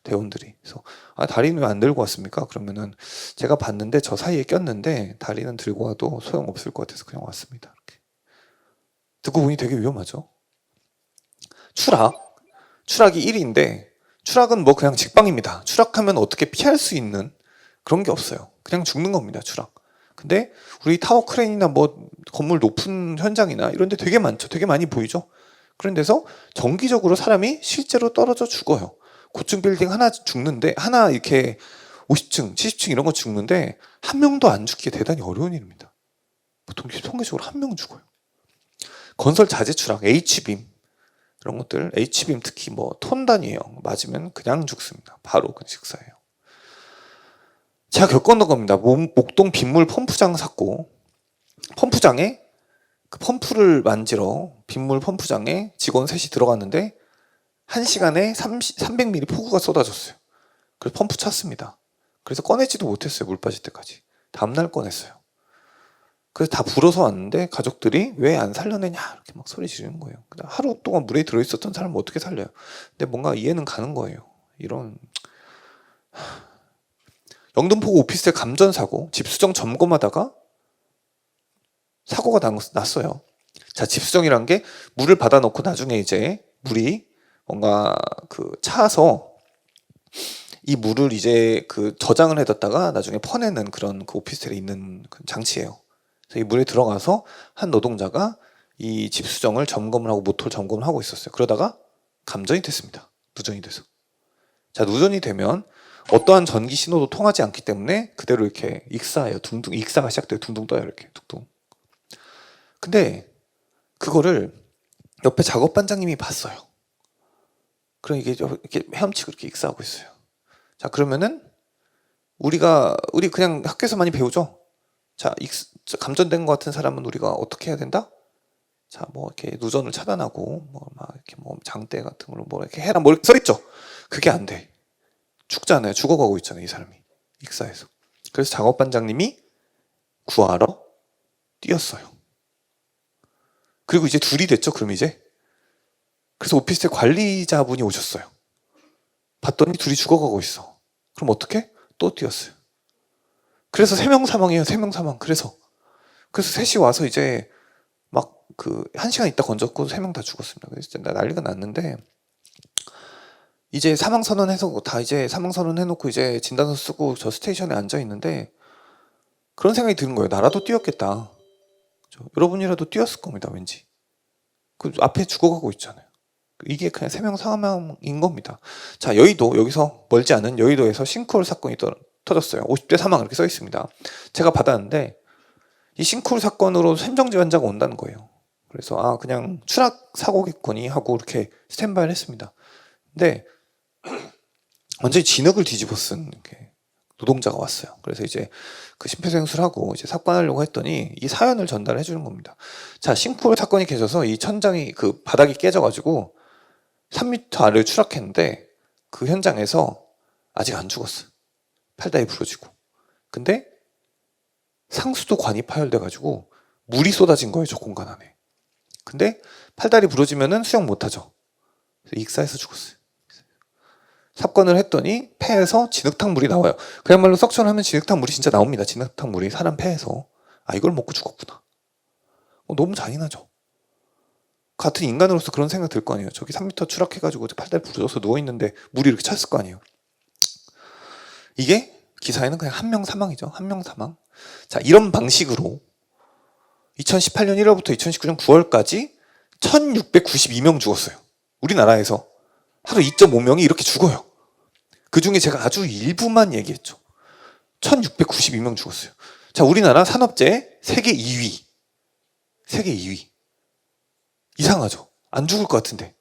대원들이. 그래서 아, 다리는 왜 안 들고 왔습니까? 그러면은 제가 봤는데 저 사이에 꼈는데 다리는 들고 와도 소용없을 것 같아서 그냥 왔습니다. 이렇게. 듣고 보니 되게 위험하죠. 추락이 1위인데 추락은 뭐 그냥 직방입니다. 추락하면 어떻게 피할 수 있는 그런 게 없어요. 그냥 죽는 겁니다. 추락. 근데 우리 타워 크레인이나 뭐 건물 높은 현장이나 이런 데 되게 많죠. 되게 많이 보이죠. 그런 데서 정기적으로 사람이 실제로 떨어져 죽어요. 고층 빌딩 하나 죽는데, 하나 이렇게 50층, 70층 이런 거 죽는데 한 명도 안 죽기 대단히 어려운 일입니다. 보통 통계적으로 한 명 죽어요. 건설 자재 추락, H빔 이런 것들, H빔 특히 뭐 톤 단위예요. 맞으면 그냥 죽습니다. 바로 그 식사예요. 제가 겪었던 겁니다. 목동 빗물 펌프장 사고. 펌프장에 그 펌프를 만지러 빗물 펌프장에 직원 셋이 들어갔는데 1시간에 300ml 폭우가 쏟아졌어요. 그래서 펌프 찼습니다. 그래서 꺼내지도 못했어요. 물 빠질 때까지. 다음날 꺼냈어요. 그래서 다 불어서 왔는데 가족들이 왜 안 살려내냐 이렇게 막 소리 지르는 거예요. 하루 동안 물에 들어있었던 사람을 어떻게 살려요? 근데 뭔가 이해는 가는 거예요. 이런 영등포구 오피스텔 감전사고 집수정 점검하다가 사고가 났어요. 자, 집수정이란 게 물을 받아놓고 나중에 이제 물이 뭔가 그 차서 이 물을 이제 그 저장을 해뒀다가 나중에 퍼내는 그런 그 오피스텔에 있는 그 장치예요. 그래서 이 물에 들어가서 한 노동자가 이 집수정을 점검을 하고 모터를 점검을 하고 있었어요. 그러다가 감전이 됐습니다. 누전이 돼서. 자, 누전이 되면 어떠한 전기 신호도 통하지 않기 때문에 그대로 이렇게 익사해요. 둥둥 익사가 시작돼요. 둥둥 떠요. 이렇게 둥둥. 근데 그거를 옆에 작업 반장님이 봤어요. 그럼 이게 이렇게 헤엄치고 이렇게 익사하고 있어요. 자, 그러면은 우리 그냥 학교에서 많이 배우죠. 자, 감전된 것 같은 사람은 우리가 어떻게 해야 된다? 자, 뭐 이렇게 누전을 차단하고 뭐 막 이렇게 뭐 장대 같은 걸로 뭐 이렇게 해라 뭐 이렇게 써 있죠. 그게 안 돼. 죽잖아요. 죽어가고 있잖아요. 이 사람이 익사해서. 그래서 작업 반장님이 구하러 뛰었어요. 그리고 이제 둘이 됐죠. 그럼 이제 그래서 오피스텔 관리자분이 오셨어요. 봤더니 둘이 죽어가고 있어. 그럼 어떻게? 또 뛰었어요. 그래서 3명 사망이에요. 3명 사망. 그래서 셋이 와서 이제 막 그 1시간 있다 건졌고 3명 다 죽었습니다. 그래서 진짜 난리가 났는데 이제 사망 선언해서 다 이제 사망 선언 해놓고 이제 진단서 쓰고 저 스테이션에 앉아 있는데 그런 생각이 드는 거예요. 나라도 뛰었겠다. 여러분이라도 뛰었을 겁니다. 왠지. 그 앞에 죽어가고 있잖아요. 이게 그냥 3명 사망인 겁니다. 자, 여기서 멀지 않은 여의도에서 싱크홀 사건이 터졌어요. 50대 사망 이렇게 써 있습니다. 제가 받았는데 이 싱크홀 사건으로 샘정지 환자가 온다는 거예요. 그래서 그냥 추락 사고겠거니 하고 이렇게 스탠바이를 했습니다. 근데 완전히 진흙을 뒤집어 쓴 이렇게 노동자가 왔어요. 그래서 이제 그 심폐소생술을 하고 이제 삽관하려고 했더니 이 사연을 전달해 주는 겁니다. 자, 싱크홀 사건이 계셔서 이 천장이 그 바닥이 깨져가지고 3m 아래로 추락했는데 그 현장에서 아직 안 죽었어요. 팔다리 부러지고. 근데 상수도 관이 파열돼가지고 물이 쏟아진 거예요. 저 공간 안에. 근데 팔다리 부러지면은 수영 못하죠. 그래서 익사해서 죽었어요. 삽관을 했더니 폐에서 진흙탕 물이 나와요. 그야말로 석션을 하면 진흙탕 물이 진짜 나옵니다. 진흙탕 물이 사람 폐에서. 이걸 먹고 죽었구나. 너무 잔인하죠. 같은 인간으로서 그런 생각 들 거 아니에요. 저기 3m 추락해가지고 팔다리 부러져서 누워있는데 물이 이렇게 찼을 거 아니에요. 이게 기사에는 그냥 1명 사망이죠. 1명 사망. 자, 이런 방식으로 2018년 1월부터 2019년 9월까지 1692명 죽었어요. 우리나라에서 하루 2.5명이 이렇게 죽어요. 그 중에 제가 아주 일부만 얘기했죠. 1692명 죽었어요. 자, 우리나라 산업재해 세계 2위. 세계 2위. 이상하죠? 안 죽을 것 같은데.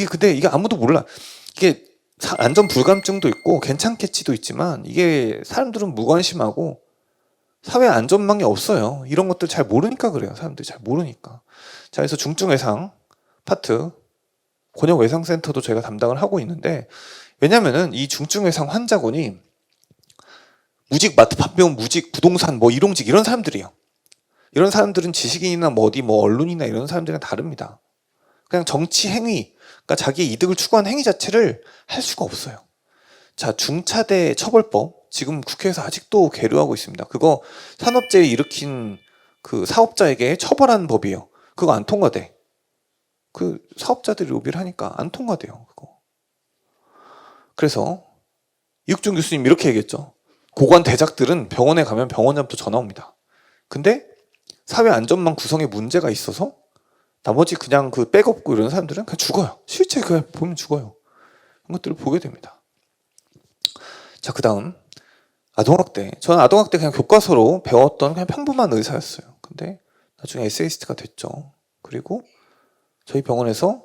근데 이게 아무도 몰라. 이게 안전 불감증도 있고 괜찮겠지도 있지만 이게 사람들은 무관심하고 사회 안전망이 없어요. 이런 것들 잘 모르니까 그래요. 사람들이 잘 모르니까. 자, 그래서 중증외상 파트 권역외상센터도 제가 담당을 하고 있는데 왜냐면은 이 중증외상 환자군이 무직 마트 판매원 무직 부동산 뭐 일용직 이런 사람들이에요. 이런 사람들은 지식인이나 뭐 어디 뭐 언론이나 이런 사람들이랑 다릅니다. 그냥 정치 행위, 그러니까 자기의 이득을 추구하는 행위 자체를 할 수가 없어요. 자, 중차대 처벌법 지금 국회에서 아직도 계류하고 있습니다. 그거 산업재해 일으킨 그 사업자에게 처벌하는 법이에요. 그거 안 통과돼. 그 사업자들이 로비를 하니까 안 통과돼요. 그거. 그래서 이육준 교수님 이렇게 얘기했죠. 고관 대작들은 병원에 가면 병원장부터 전화 옵니다. 근데 사회 안전망 구성에 문제가 있어서 나머지 그냥 그 백없고 이런 사람들은 그냥 죽어요. 실제 그냥 보면 죽어요. 그런 것들을 보게 됩니다. 자, 그 다음 아동학대. 저는 아동학대 그냥 교과서로 배웠던 그냥 평범한 의사였어요. 근데 나중에 에세이스트가 됐죠. 그리고 저희 병원에서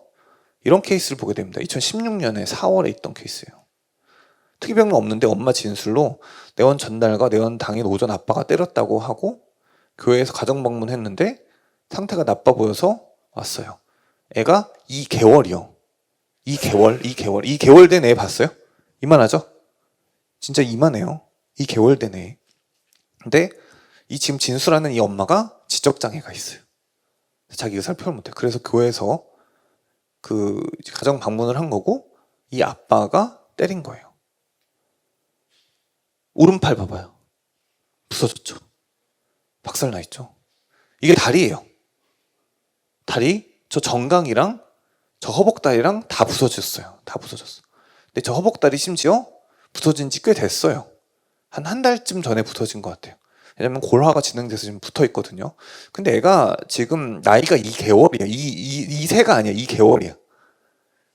이런 케이스를 보게 됩니다. 2016년에 4월에 있던 케이스예요. 특이병은 없는데 엄마 진술로 내원 전날과 내원 당일 오전 아빠가 때렸다고 하고 교회에서 가정 방문했는데 상태가 나빠 보여서 왔어요. 애가 2개월이요. 2개월 된 애 봤어요? 이만하죠? 진짜 이만해요. 2개월 된 애. 근데 이 지금 진수라는 이 엄마가 지적장애가 있어요. 자기 의사를 표현 못해요. 그래서 교회에서 그 가정 방문을 한 거고 이 아빠가 때린 거예요. 오른팔 봐봐요. 부서졌죠. 박살나 있죠. 이게 다리예요. 다리, 저 정강이랑 저 허벅다리랑 다 부서졌어요. 다 부서졌어. 근데 저 허벅다리 심지어 부서진 지 꽤 됐어요. 한 달쯤 전에 부서진 것 같아요. 왜냐면 골화가 진행돼서 지금 붙어 있거든요. 근데 애가 지금 나이가 2개월이야. 2세가 아니야. 2개월이야.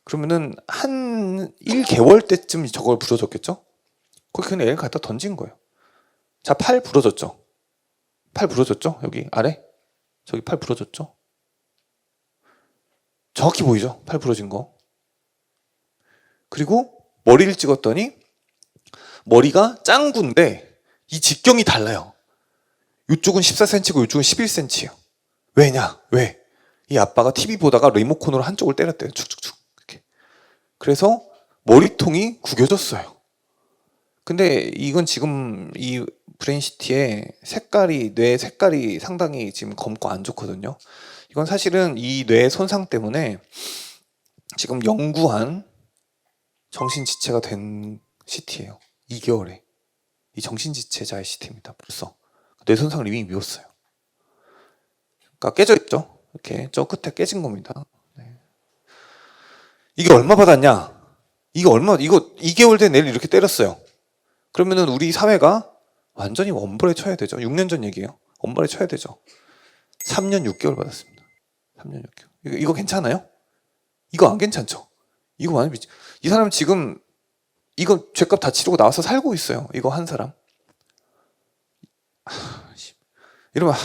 그러면은 한 1개월 때쯤 저걸 부러졌겠죠? 거기 그냥 애를 갖다 던진 거예요. 자, 팔 부러졌죠? 팔 부러졌죠? 여기 아래? 저기 팔 부러졌죠? 정확히 보이죠? 팔 부러진 거. 그리고 머리를 찍었더니 머리가 짱구인데 이 직경이 달라요. 이쪽은 14cm고 이쪽은 11cm예요. 왜냐? 왜? 이 아빠가 TV 보다가 리모컨으로 한쪽을 때렸대요. 축축축. 이렇게. 그래서 머리통이 구겨졌어요. 근데 이건 지금 이 브레인시티의 색깔이, 뇌 색깔이 상당히 지금 검고 안 좋거든요. 이건 사실은 이 뇌 손상 때문에 지금 영구한 정신지체가 된 CT예요. 2개월에. 이 정신지체자의 CT입니다. 벌써. 뇌 손상을 이미 미웠어요. 그러니까 깨져 있죠. 이렇게 저 끝에 깨진 겁니다. 네. 이게 얼마 받았냐? 이거 2개월 된 애를 이렇게 때렸어요. 그러면은 우리 사회가 완전히 엄벌에 쳐야 되죠. 6년 전 얘기예요. 엄벌에 쳐야 되죠. 3년 6개월 받았습니다. 3년 6개월. 이거 괜찮아요? 이거 안 괜찮죠? 이거 완전 미치. 이 사람 지금 이거 죄값 다 치르고 나와서 살고 있어요. 이거 한 사람. 이러면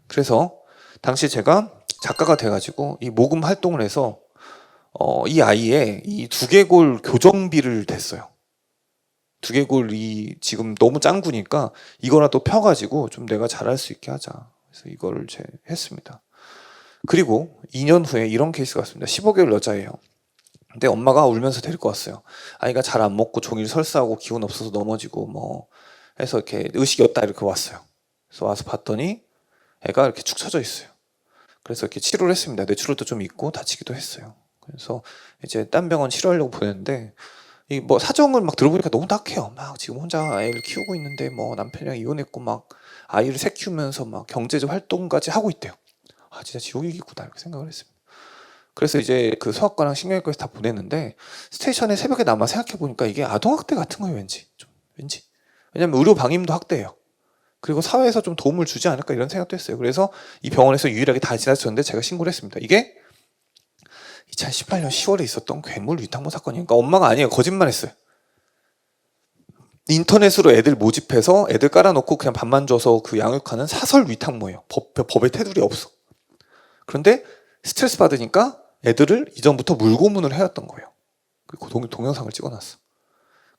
그래서 당시 제가 작가가 돼가지고 이 모금 활동을 해서 이 아이의 이 두개골 교정비를 댔어요. 두개골이 지금 너무 짱구니까 이거라도 펴가지고 좀 내가 잘할 수 있게 하자. 그래서 이거를 했습니다. 그리고 2년 후에 이런 케이스가 왔습니다. 15개월 여자예요. 근데 엄마가 울면서 데리고 왔어요. 아이가 잘 안 먹고 종일 설사하고 기운 없어서 넘어지고 뭐 해서 이렇게 의식이 없다 이렇게 왔어요. 그래서 와서 봤더니 애가 이렇게 축 처져 있어요. 그래서 이렇게 치료를 했습니다. 뇌출혈도 좀 있고 다치기도 했어요. 그래서 이제 딴 병원 치료하려고 보냈는데 이 뭐 사정을 막 들어보니까 너무 딱해요. 막 지금 혼자 아이를 키우고 있는데 뭐 남편이랑 이혼했고 막 아이를 새 키우면서 막 경제적 활동까지 하고 있대요. 아 진짜 지옥이겠구나 이렇게 생각을 했습니다. 그래서 이제 그 소아과랑 신경외과에서 다 보냈는데 스테이션에 새벽에 남아 생각해 보니까 이게 아동학대 같은 거예요. 왠지. 왜냐면 의료 방임도 학대예요. 그리고 사회에서 좀 도움을 주지 않을까 이런 생각도 했어요. 그래서 이 병원에서 유일하게 다 지나쳤는데 제가 신고를 했습니다. 이게 2018년 10월에 있었던 괴물 위탁모 사건이에요. 그러니까 엄마가 아니에요. 거짓말했어요. 인터넷으로 애들 모집해서 애들 깔아놓고 그냥 밥만 줘서 그 양육하는 사설 위탁모예요. 법의 테두리 없어. 그런데 스트레스 받으니까 애들을 이전부터 물고문을 해왔던 거예요. 그리고 동영상을 찍어놨어.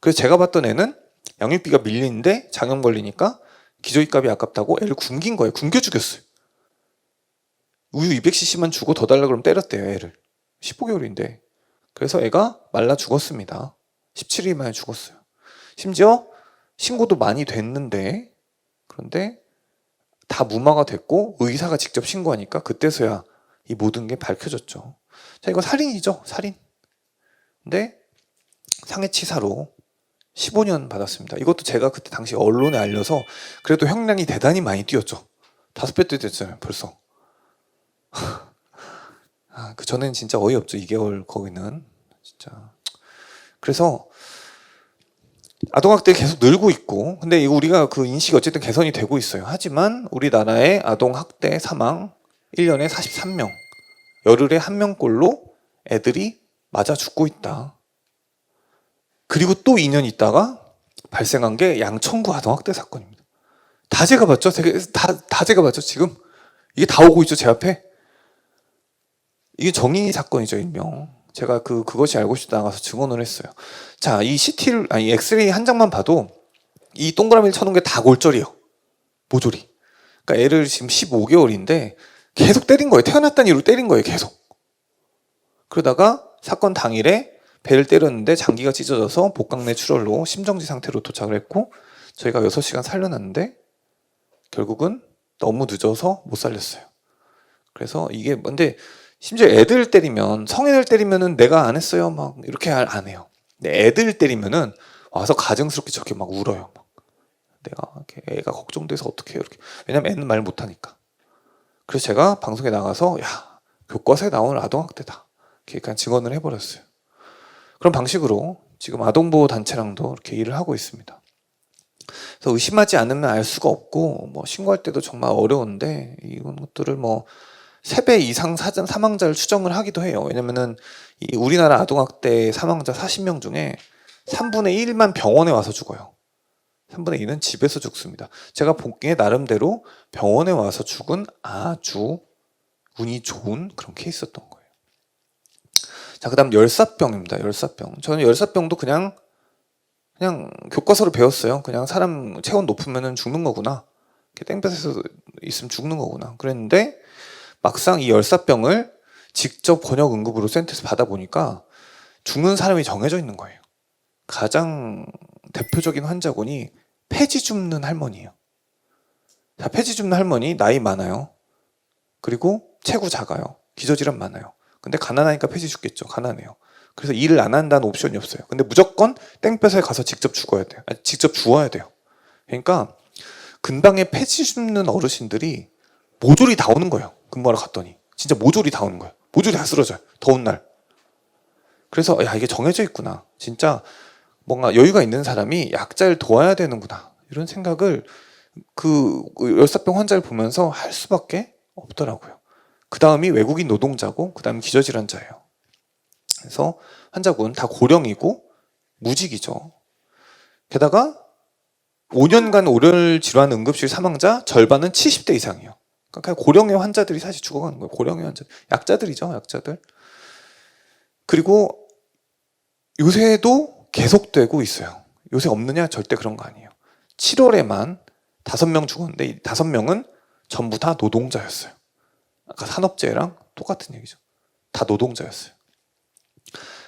그래서 제가 봤던 애는 양육비가 밀리는데 장염 걸리니까 기저귀값이 아깝다고 애를 굶긴 거예요. 굶겨 죽였어요. 우유 200cc만 주고 더 달라고 그러면 때렸대요. 애를. 15개월인데. 그래서 애가 말라 죽었습니다. 17일 만에 죽었어요. 심지어 신고도 많이 됐는데 그런데 다 무마가 됐고 의사가 직접 신고하니까 그때서야 이 모든 게 밝혀졌죠. 자, 이거 살인이죠. 살인. 근데 상해치사로 15년 받았습니다. 이것도 제가 그때 당시 언론에 알려서 그래도 형량이 대단히 많이 뛰었죠. 5배 됐잖아요. 벌써. 그 전엔 진짜 어이없죠. 2개월 거기는 진짜. 그래서 아동학대 계속 늘고 있고, 근데 우리가 그 인식이 어쨌든 개선이 되고 있어요. 하지만 우리나라의 아동학대 사망 1년에 43명, 열흘에 1명꼴로 애들이 맞아 죽고 있다. 그리고 또 2년 있다가 발생한 게 양천구 아동학대 사건입니다. 다 제가 봤죠? 다 제가 봤죠? 지금 이게 다 오고 있죠, 제 앞에. 이게 정의 사건이죠, 일명. 제가 그것이 알고 싶다 나가서 증언을 했어요. 자, 이 엑스레이 한 장만 봐도 이 동그라미를 쳐놓은 게 다 골절이에요. 모조리. 그러니까 애를 지금 15개월인데 계속 때린 거예요. 태어났다는 이유로 때린 거예요. 계속. 그러다가 사건 당일에 배를 때렸는데 장기가 찢어져서 복강내 출혈로 심정지 상태로 도착을 했고 저희가 6시간 살려놨는데 결국은 너무 늦어서 못 살렸어요. 그래서 이게 근데 심지어 애들 때리면 성인을 때리면은 내가 안 했어요 막 이렇게 안 해요. 근데 애들 때리면은 와서 가증스럽게 저렇게 막 울어요. 막. 내가 이렇게 애가 걱정돼서 어떻게 해요 이렇게. 왜냐면 애는 말 못하니까. 그래서 제가 방송에 나가서 야 교과서에 나오는 아동학대다 이렇게 그냥 증언을 해버렸어요. 그런 방식으로 지금 아동보호 단체랑도 이렇게 일을 하고 있습니다. 그래서 의심하지 않으면 알 수가 없고 뭐 신고할 때도 정말 어려운데 이런 것들을 뭐 3배 이상 사망자를 추정을 하기도 해요. 왜냐면은 이 우리나라 아동학대 사망자 40명 중에 3분의 1만 병원에 와서 죽어요. 3분의 2는 집에서 죽습니다. 제가 보기에 나름대로 병원에 와서 죽은 아주 운이 좋은 그런 케이스였던 거예요. 자, 그 다음 열사병입니다. 열사병. 저는 열사병도 그냥 교과서로 배웠어요. 그냥 사람 체온 높으면 죽는 거구나. 땡볕에서 있으면 죽는 거구나. 그랬는데 막상 이 열사병을 직접 권역 응급으로 센터에서 받아보니까 죽는 사람이 정해져 있는 거예요. 가장 대표적인 환자군이 폐지 줍는 할머니예요. 자, 폐지 줍는 할머니 나이 많아요. 그리고 체구 작아요. 기저질환 많아요. 근데 가난하니까 폐지 줍겠죠. 가난해요. 그래서 일을 안 한다는 옵션이 없어요. 근데 무조건 땡볕에 가서 직접 죽어야 돼요. 아니, 직접 주워야 돼요. 그러니까 근방에 폐지 줍는 어르신들이 모조리 다 오는 거예요. 근무하러 갔더니 진짜 모조리 다 오는 거예요. 모조리 다 쓰러져요. 더운 날. 그래서 야 이게 정해져 있구나. 진짜 뭔가 여유가 있는 사람이 약자를 도와야 되는구나. 이런 생각을 그 열사병 환자를 보면서 할 수밖에 없더라고요. 그 다음이 외국인 노동자고 그 다음 기저질환자예요. 그래서 환자군 다 고령이고 무직이죠. 게다가 5년간 오열 질환 응급실 사망자 절반은 70대 이상이에요. 그러니까 고령의 환자들이 사실 죽어가는 거예요. 고령의 환자, 약자들이죠, 약자들. 그리고 요새도 계속되고 있어요. 요새 없느냐? 절대 그런 거 아니에요. 7월에만 5명 죽었는데 이 5명은 전부 다 노동자였어요. 아까 산업재해랑 똑같은 얘기죠. 다 노동자였어요.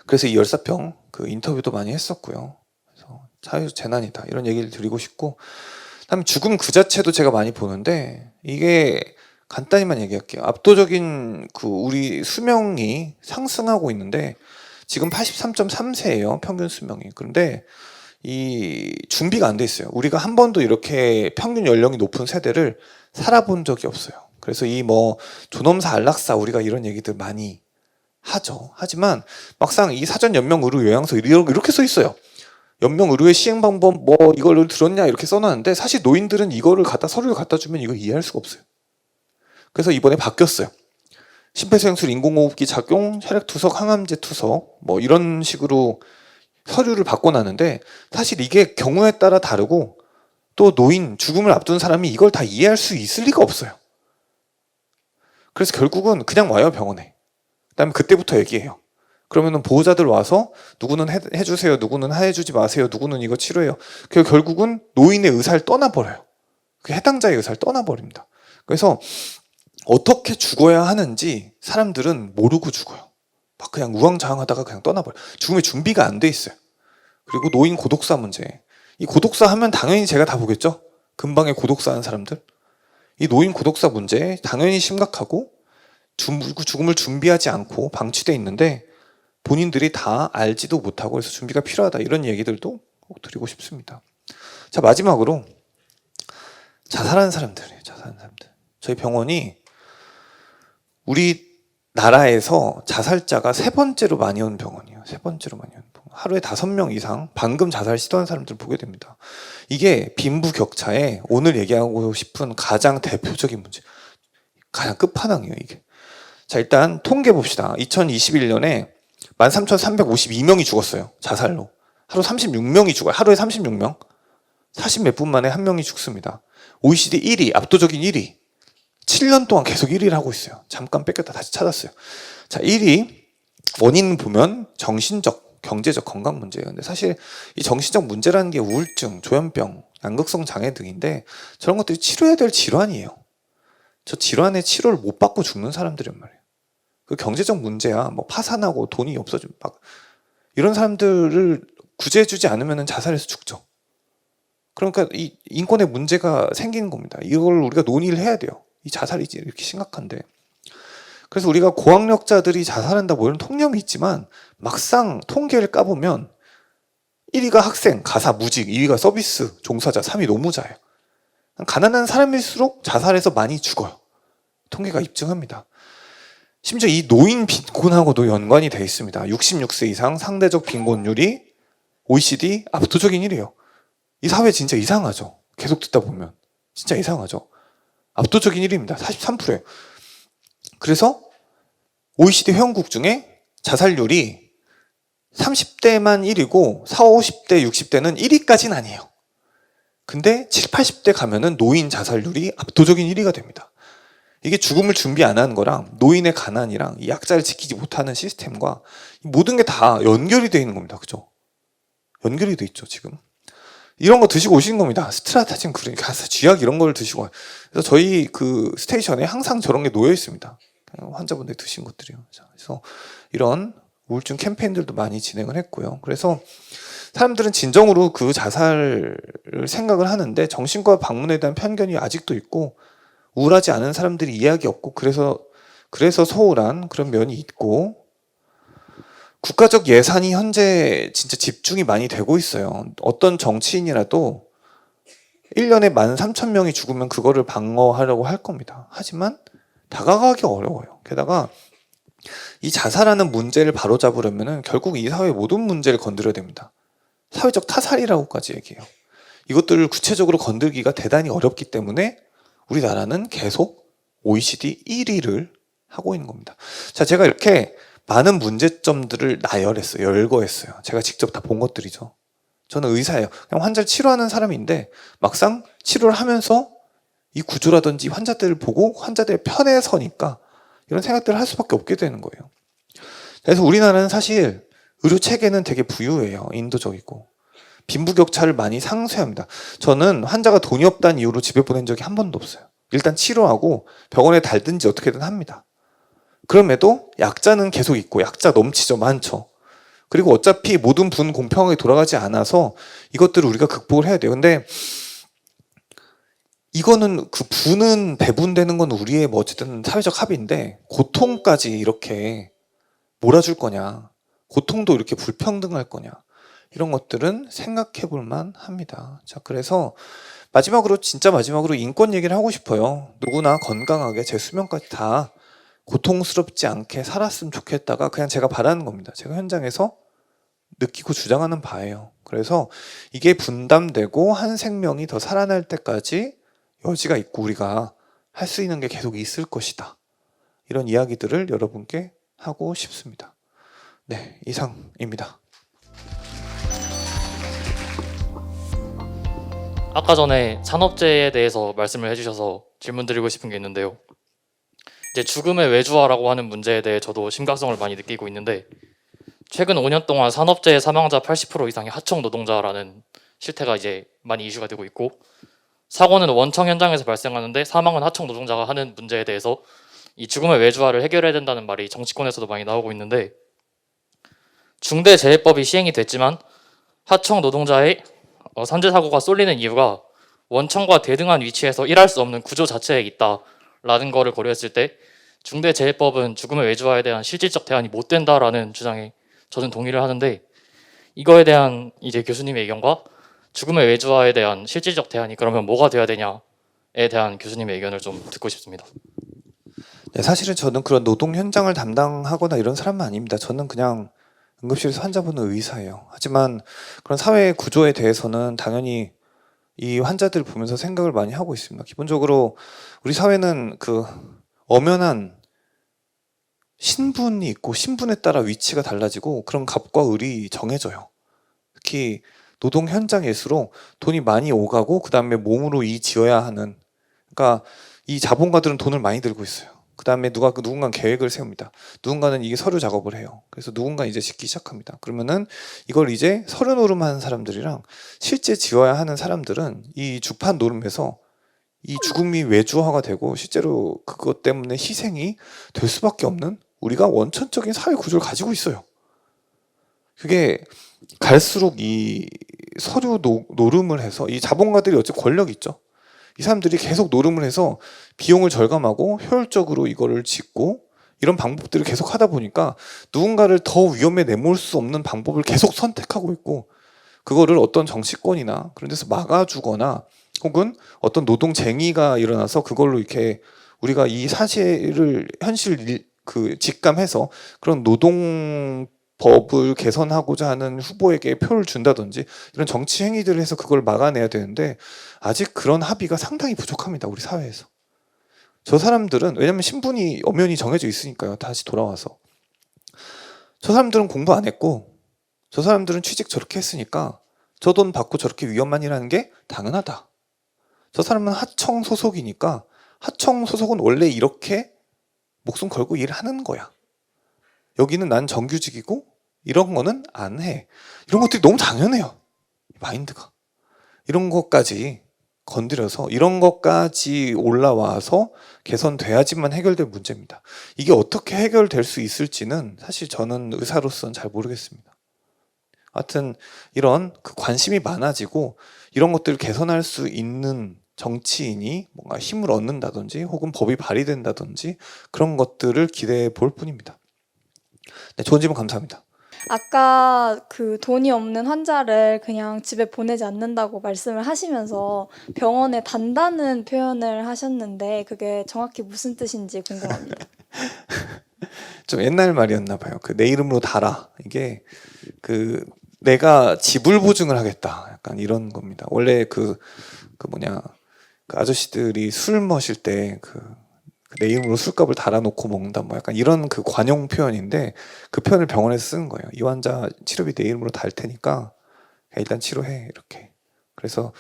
그래서 이 열사병 그 인터뷰도 많이 했었고요. 그래서 사회적 재난이다 이런 얘기를 드리고 싶고, 그다음에 죽음 그 자체도 제가 많이 보는데 이게 간단히만 얘기할게요. 압도적인 그 우리 수명이 상승하고 있는데 지금 83.3세예요 평균 수명이. 그런데 이 준비가 안 돼 있어요. 우리가 한 번도 이렇게 평균 연령이 높은 세대를 살아본 적이 없어요. 그래서 이 뭐 존엄사 안락사 우리가 이런 얘기들 많이 하죠. 하지만 막상 이 사전 연명 의료 요양서 이렇게 써 있어요. 연명 의료의 시행 방법 뭐 이걸 들었냐 이렇게 써놨는데 사실 노인들은 이거를 서류를 갖다 주면 이걸 이해할 수가 없어요. 그래서 이번에 바뀌었어요. 심폐소생술 인공호흡기 착용, 혈액투석, 항암제 투석 뭐 이런 식으로 서류를 바꿔놨는데 사실 이게 경우에 따라 다르고 또 노인, 죽음을 앞둔 사람이 이걸 다 이해할 수 있을 리가 없어요. 그래서 결국은 그냥 와요 병원에. 그다음에 그때부터 얘기해요. 그러면은 보호자들 와서 누구는 해주세요, 누구는 해주지 마세요, 누구는 이거 치료해요. 결국은 노인의 의사를 떠나버려요. 그 해당자의 의사를 떠나버립니다. 그래서 어떻게 죽어야 하는지 사람들은 모르고 죽어요. 막 그냥 우왕좌왕하다가 그냥 떠나버려요. 죽음의 준비가 안 돼 있어요. 그리고 노인 고독사 문제. 이 고독사 하면 당연히 제가 다 보겠죠? 근방에 고독사 하는 사람들. 이 노인 고독사 문제 당연히 심각하고 죽음을 준비하지 않고 방치돼 있는데 본인들이 다 알지도 못하고 그래서 준비가 필요하다 이런 얘기들도 꼭 드리고 싶습니다. 자, 마지막으로 자살하는 사람들이에요. 자살하는 사람들. 저희 병원이 우리나라에서 자살자가 3번째로 많이 오는 병원이에요. 3번째로 많이 오는 병원. 하루에 5명 이상 방금 자살 시도한 사람들을 보게 됩니다. 이게 빈부격차에 오늘 얘기하고 싶은 가장 대표적인 문제, 가장 끝판왕이에요 이게. 자, 일단 통계 봅시다. 2021년에 13,352명이 죽었어요. 자살로. 하루 36명이 죽어요. 하루에 36명. 40 몇 분 만에 한 명이 죽습니다. OECD 1위, 압도적인 1위. 7년 동안 계속 1위를 하고 있어요. 잠깐 뺏겼다 다시 찾았어요. 자, 1위 원인 보면 정신적, 경제적, 건강 문제예요. 근데 사실 이 정신적 문제라는 게 우울증, 조현병, 양극성 장애 등인데 저런 것들이 치료해야 될 질환이에요. 저 질환의 치료를 못 받고 죽는 사람들이란 말이에요. 그 경제적 문제야. 뭐 파산하고 돈이 없어지면 막 이런 사람들을 구제해주지 않으면 자살해서 죽죠. 그러니까 이 인권의 문제가 생기는 겁니다. 이걸 우리가 논의를 해야 돼요. 이 자살이 이렇게 심각한데. 그래서 우리가 고학력자들이 자살한다 뭐 이런 통념이 있지만 막상 통계를 까보면 1위가 학생, 가사, 무직, 2위가 서비스, 종사자, 3위 노무자예요. 가난한 사람일수록 자살해서 많이 죽어요. 통계가 입증합니다. 심지어 이 노인 빈곤하고도 연관이 되어 있습니다. 66세 이상 상대적 빈곤율이 OECD 압도적인 1위예요. 이 사회 진짜 이상하죠. 계속 듣다 보면 진짜 이상하죠. 압도적인 1위입니다. 43%예요. 그래서 OECD 회원국 중에 자살률이 30대만 1위고 40, 50대, 60대는 1위까지는 아니에요. 근데 70, 80대 가면은 노인 자살률이 압도적인 1위가 됩니다. 이게 죽음을 준비 안 하는 거랑 노인의 가난이랑 이 약자를 지키지 못하는 시스템과 모든 게 다 연결이 되어 있는 겁니다. 그죠? 연결이 돼 있죠, 지금. 이런 거 드시고 오시는 겁니다. 스트라타진, 그러니까 쥐약 이런 걸 드시고. 그래서 저희 그 스테이션에 항상 저런 게 놓여 있습니다. 환자분들이 드신 것들이요. 그래서 이런 우울증 캠페인들도 많이 진행을 했고요. 그래서 사람들은 진정으로 그 자살을 생각을 하는데 정신과 방문에 대한 편견이 아직도 있고 우울하지 않은 사람들이 이해하기 없고 그래서 소홀한 그런 면이 있고 국가적 예산이 현재 진짜 집중이 많이 되고 있어요. 어떤 정치인이라도 1년에 13,000명이 죽으면 그거를 방어하려고 할 겁니다. 하지만 다가가기 어려워요. 게다가 이 자살하는 문제를 바로잡으려면 결국 이 사회의 모든 문제를 건드려야 됩니다. 사회적 타살이라고까지 얘기해요. 이것들을 구체적으로 건들기가 대단히 어렵기 때문에 우리나라는 계속 OECD 1위를 하고 있는 겁니다. 자, 제가 이렇게 많은 문제점들을 나열했어요. 열거했어요. 제가 직접 다 본 것들이죠. 저는 의사예요. 그냥 환자를 치료하는 사람인데 막상 치료를 하면서 이 구조라든지 환자들을 보고 환자들의 편에 서니까 이런 생각들을 할 수밖에 없게 되는 거예요. 그래서 우리나라는 사실 의료 체계는 되게 부유해요. 인도적이고. 빈부격차를 많이 상쇄합니다. 저는 환자가 돈이 없다는 이유로 집에 보낸 적이 한 번도 없어요. 일단 치료하고 병원에 달든지 어떻게든 합니다. 그럼에도 약자는 계속 있고 약자 넘치죠. 많죠. 그리고 어차피 모든 분 공평하게 돌아가지 않아서 이것들을 우리가 극복을 해야 돼요. 근데 이거는 그 분은 배분되는 건 우리의 뭐 어쨌든 사회적 합의인데 고통까지 이렇게 몰아줄 거냐, 고통도 이렇게 불평등할 거냐, 이런 것들은 생각해 볼 만합니다. 자, 그래서 진짜 마지막으로 인권 얘기를 하고 싶어요. 누구나 건강하게 제 수명까지 다 고통스럽지 않게 살았으면 좋겠다가 그냥 제가 바라는 겁니다. 제가 현장에서 느끼고 주장하는 바예요. 그래서 이게 분담되고 한 생명이 더 살아날 때까지 여지가 있고 우리가 할 수 있는 게 계속 있을 것이다. 이런 이야기들을 여러분께 하고 싶습니다. 네, 이상입니다. 아까 전에 산업재해에 대해서 말씀을 해주셔서 질문 드리고 싶은 게 있는데요. 이제 죽음의 외주화라고 하는 문제에 대해 저도 심각성을 많이 느끼고 있는데 최근 5년 동안 산업재해 사망자 80% 이상이 하청 노동자라는 실태가 이제 많이 이슈가 되고 있고 사고는 원청 현장에서 발생하는데 사망은 하청 노동자가 하는 문제에 대해서 이 죽음의 외주화를 해결해야 된다는 말이 정치권에서도 많이 나오고 있는데 중대재해법이 시행이 됐지만 하청 노동자의 산재 사고가 쏠리는 이유가 원청과 대등한 위치에서 일할 수 없는 구조 자체에 있다라는 거를 고려했을 때 중대재해법은 죽음의 외주화에 대한 실질적 대안이 못 된다라는 주장에 저는 동의를 하는데 이거에 대한 이제 교수님의 의견과 죽음의 외주화에 대한 실질적 대안이 그러면 뭐가 돼야 되냐에 대한 교수님의 의견을 좀 듣고 싶습니다. 네, 사실은 저는 그런 노동 현장을 담당하거나 이런 사람은 아닙니다. 저는 그냥 응급실에서 환자 보는 의사예요. 하지만 그런 사회 구조에 대해서는 당연히 이 환자들을 보면서 생각을 많이 하고 있습니다. 기본적으로 우리 사회는 그 엄연한 신분이 있고 신분에 따라 위치가 달라지고 그런 갑과 을이 정해져요. 특히 노동 현장일수록 돈이 많이 오가고 그 다음에 몸으로 지어야 하는, 그러니까 이 자본가들은 돈을 많이 들고 있어요. 그 다음에 누군가는 계획을 세웁니다. 누군가는 이게 서류 작업을 해요. 그래서 누군가는 이제 짓기 시작합니다. 그러면은 이걸 이제 서류 노름하는 사람들이랑 실제 지어야 하는 사람들은 이 주판 노름에서 이 죽음이 외주화가 되고 실제로 그것 때문에 희생이 될 수밖에 없는 우리가 원천적인 사회 구조를 가지고 있어요. 그게 갈수록 이 서류 노름을 해서 이 자본가들이 어째 권력이 있죠. 이 사람들이 계속 노름을 해서 비용을 절감하고 효율적으로 이거를 짓고 이런 방법들을 계속 하다 보니까 누군가를 더 위험에 내몰 수 없는 방법을 계속 선택하고 있고 그거를 어떤 정치권이나 그런 데서 막아주거나 혹은 어떤 노동쟁의가 일어나서 그걸로 이렇게 우리가 이 사실을 직감해서 그런 노동법을 개선하고자 하는 후보에게 표를 준다든지 이런 정치 행위들을 해서 그걸 막아내야 되는데 아직 그런 합의가 상당히 부족합니다. 우리 사회에서. 저 사람들은 왜냐면 신분이 엄연히 정해져 있으니까요. 다시 돌아와서 저 사람들은 공부 안 했고 저 사람들은 취직 저렇게 했으니까 저 돈 받고 저렇게 위험한 일하는 게 당연하다. 저 사람은 하청 소속이니까 하청 소속은 원래 이렇게 목숨 걸고 일하는 거야. 여기는 난 정규직이고 이런 거는 안 해. 이런 것들이 너무 당연해요. 마인드가. 이런 것까지 건드려서 이런 것까지 올라와서 개선돼야지만 해결될 문제입니다. 이게 어떻게 해결될 수 있을지는 사실 저는 의사로서는 잘 모르겠습니다. 하여튼 이런 그 관심이 많아지고 이런 것들을 개선할 수 있는 정치인이 뭔가 힘을 얻는다든지 혹은 법이 발의된다든지 그런 것들을 기대해 볼 뿐입니다. 네, 좋은 질문 감사합니다. 아까 그 돈이 없는 환자를 그냥 집에 보내지 않는다고 말씀을 하시면서 병원에 단다는 표현을 하셨는데 그게 정확히 무슨 뜻인지 궁금합니다. 좀 옛날 말이었나 봐요. 그 내 이름으로 달아. 이게 그 내가 지불 보증을 하겠다. 약간 이런 겁니다. 원래 그 아저씨들이 술 마실 때 내 이름으로 술값을 달아놓고 먹는다. 뭐 약간 이런 그 관용 표현인데 그 표현을 병원에서 쓰는 거예요. 이 환자 치료비 내 이름으로 달 테니까 일단 치료해. 이렇게. 그래서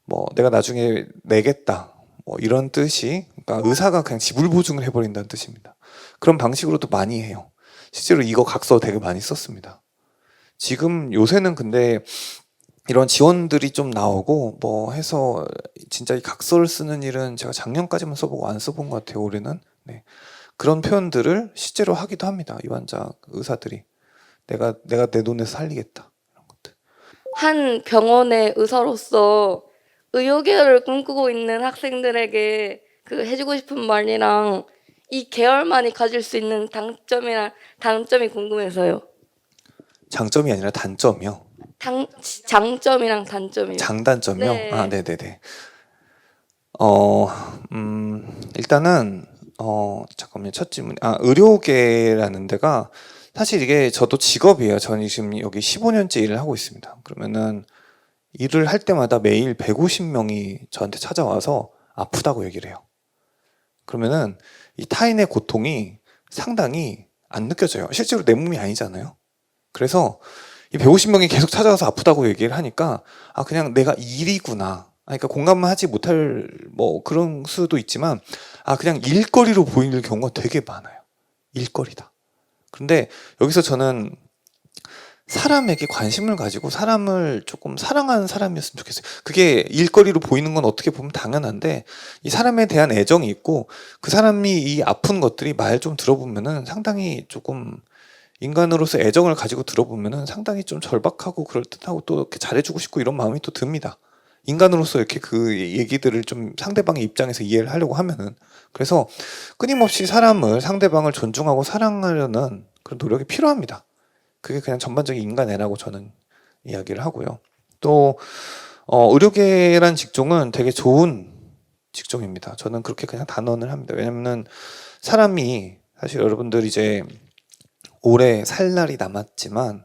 뭐 내가 나중에 내겠다. 뭐 이런 뜻이 그러니까 의사가 그냥 지불 보증을 해버린다는 뜻입니다. 그런 방식으로도 많이 해요. 실제로 이거 각서 되게 많이 썼습니다. 지금 요새는 근데 이런 지원들이 좀 나오고 뭐 해서 진짜 이 각서를 쓰는 일은 제가 작년까지만 써보고 안 써본 것 같아요. 올해는. 네. 그런 표현들을 실제로 하기도 합니다. 이 환자 의사들이 내가 내 돈에서 살리겠다 이런 것들. 한 병원의 의사로서 의료계열을 꿈꾸고 있는 학생들에게 그 해주고 싶은 말이랑 이 계열만이 가질 수 있는 장점이랑 단점이 궁금해서요. 장점이 아니라 단점이요. 장점이랑 단점이요. 장단점이요? 네. 아, 네네네. 일단은 잠깐만요. 첫 질문. 의료계라는 데가 사실 이게 저도 직업이에요. 저는 지금 여기 15년째 일을 하고 있습니다. 그러면은 일을 할 때마다 매일 150명이 저한테 찾아와서 아프다고 얘기를 해요. 그러면은 이 타인의 고통이 상당히 안 느껴져요. 실제로 내 몸이 아니잖아요. 그래서 이 150명이 계속 찾아와서 아프다고 얘기를 하니까 그냥 내가 일이구나. 그러니까 공감을 하지 못할 뭐 그런 수도 있지만 그냥 일거리로 보이는 경우가 되게 많아요. 일거리다. 그런데 여기서 저는 사람에게 관심을 가지고 사람을 조금 사랑하는 사람이었으면 좋겠어요. 그게 일거리로 보이는 건 어떻게 보면 당연한데 이 사람에 대한 애정이 있고 그 사람이 이 아픈 것들이 말 좀 들어보면은 상당히 조금 인간으로서 애정을 가지고 들어보면은 상당히 좀 절박하고 그럴듯하고 또 이렇게 잘해주고 싶고 이런 마음이 또 듭니다. 인간으로서 이렇게 그 얘기들을 좀 상대방의 입장에서 이해를 하려고 하면은 그래서 끊임없이 상대방을 존중하고 사랑하려는 그런 노력이 필요합니다. 그게 그냥 전반적인 인간애라고 저는 이야기를 하고요. 또 의료계란 직종은 되게 좋은 직종입니다. 저는 그렇게 그냥 단언을 합니다. 왜냐면은 사람이 사실 여러분들 이제 오래 살 날이 남았지만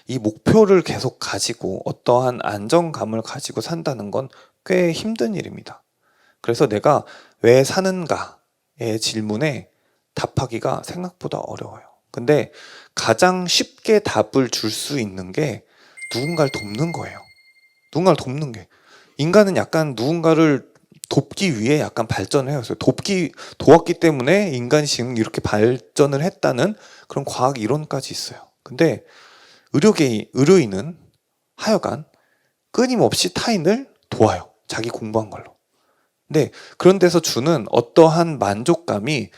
이 목표를 계속 가지고 어떠한 안정감을 가지고 산다는 건 꽤 힘든 일입니다. 그래서 내가 왜 사는가의 질문에 답하기가 생각보다 어려워요. 근데 가장 쉽게 답을 줄 수 있는 게 누군가를 돕는 거예요. 누군가를 돕는 게. 인간은 약간 누군가를 돕기 위해 약간 발전을 해왔어요. 도왔기 때문에 인간이 지금 이렇게 발전을 했다는 그런 과학 이론까지 있어요. 근데 의료인은 하여간 끊임없이 타인을 도와요. 자기 공부한 걸로. 근데 그런 데서 주는 어떠한 만족감이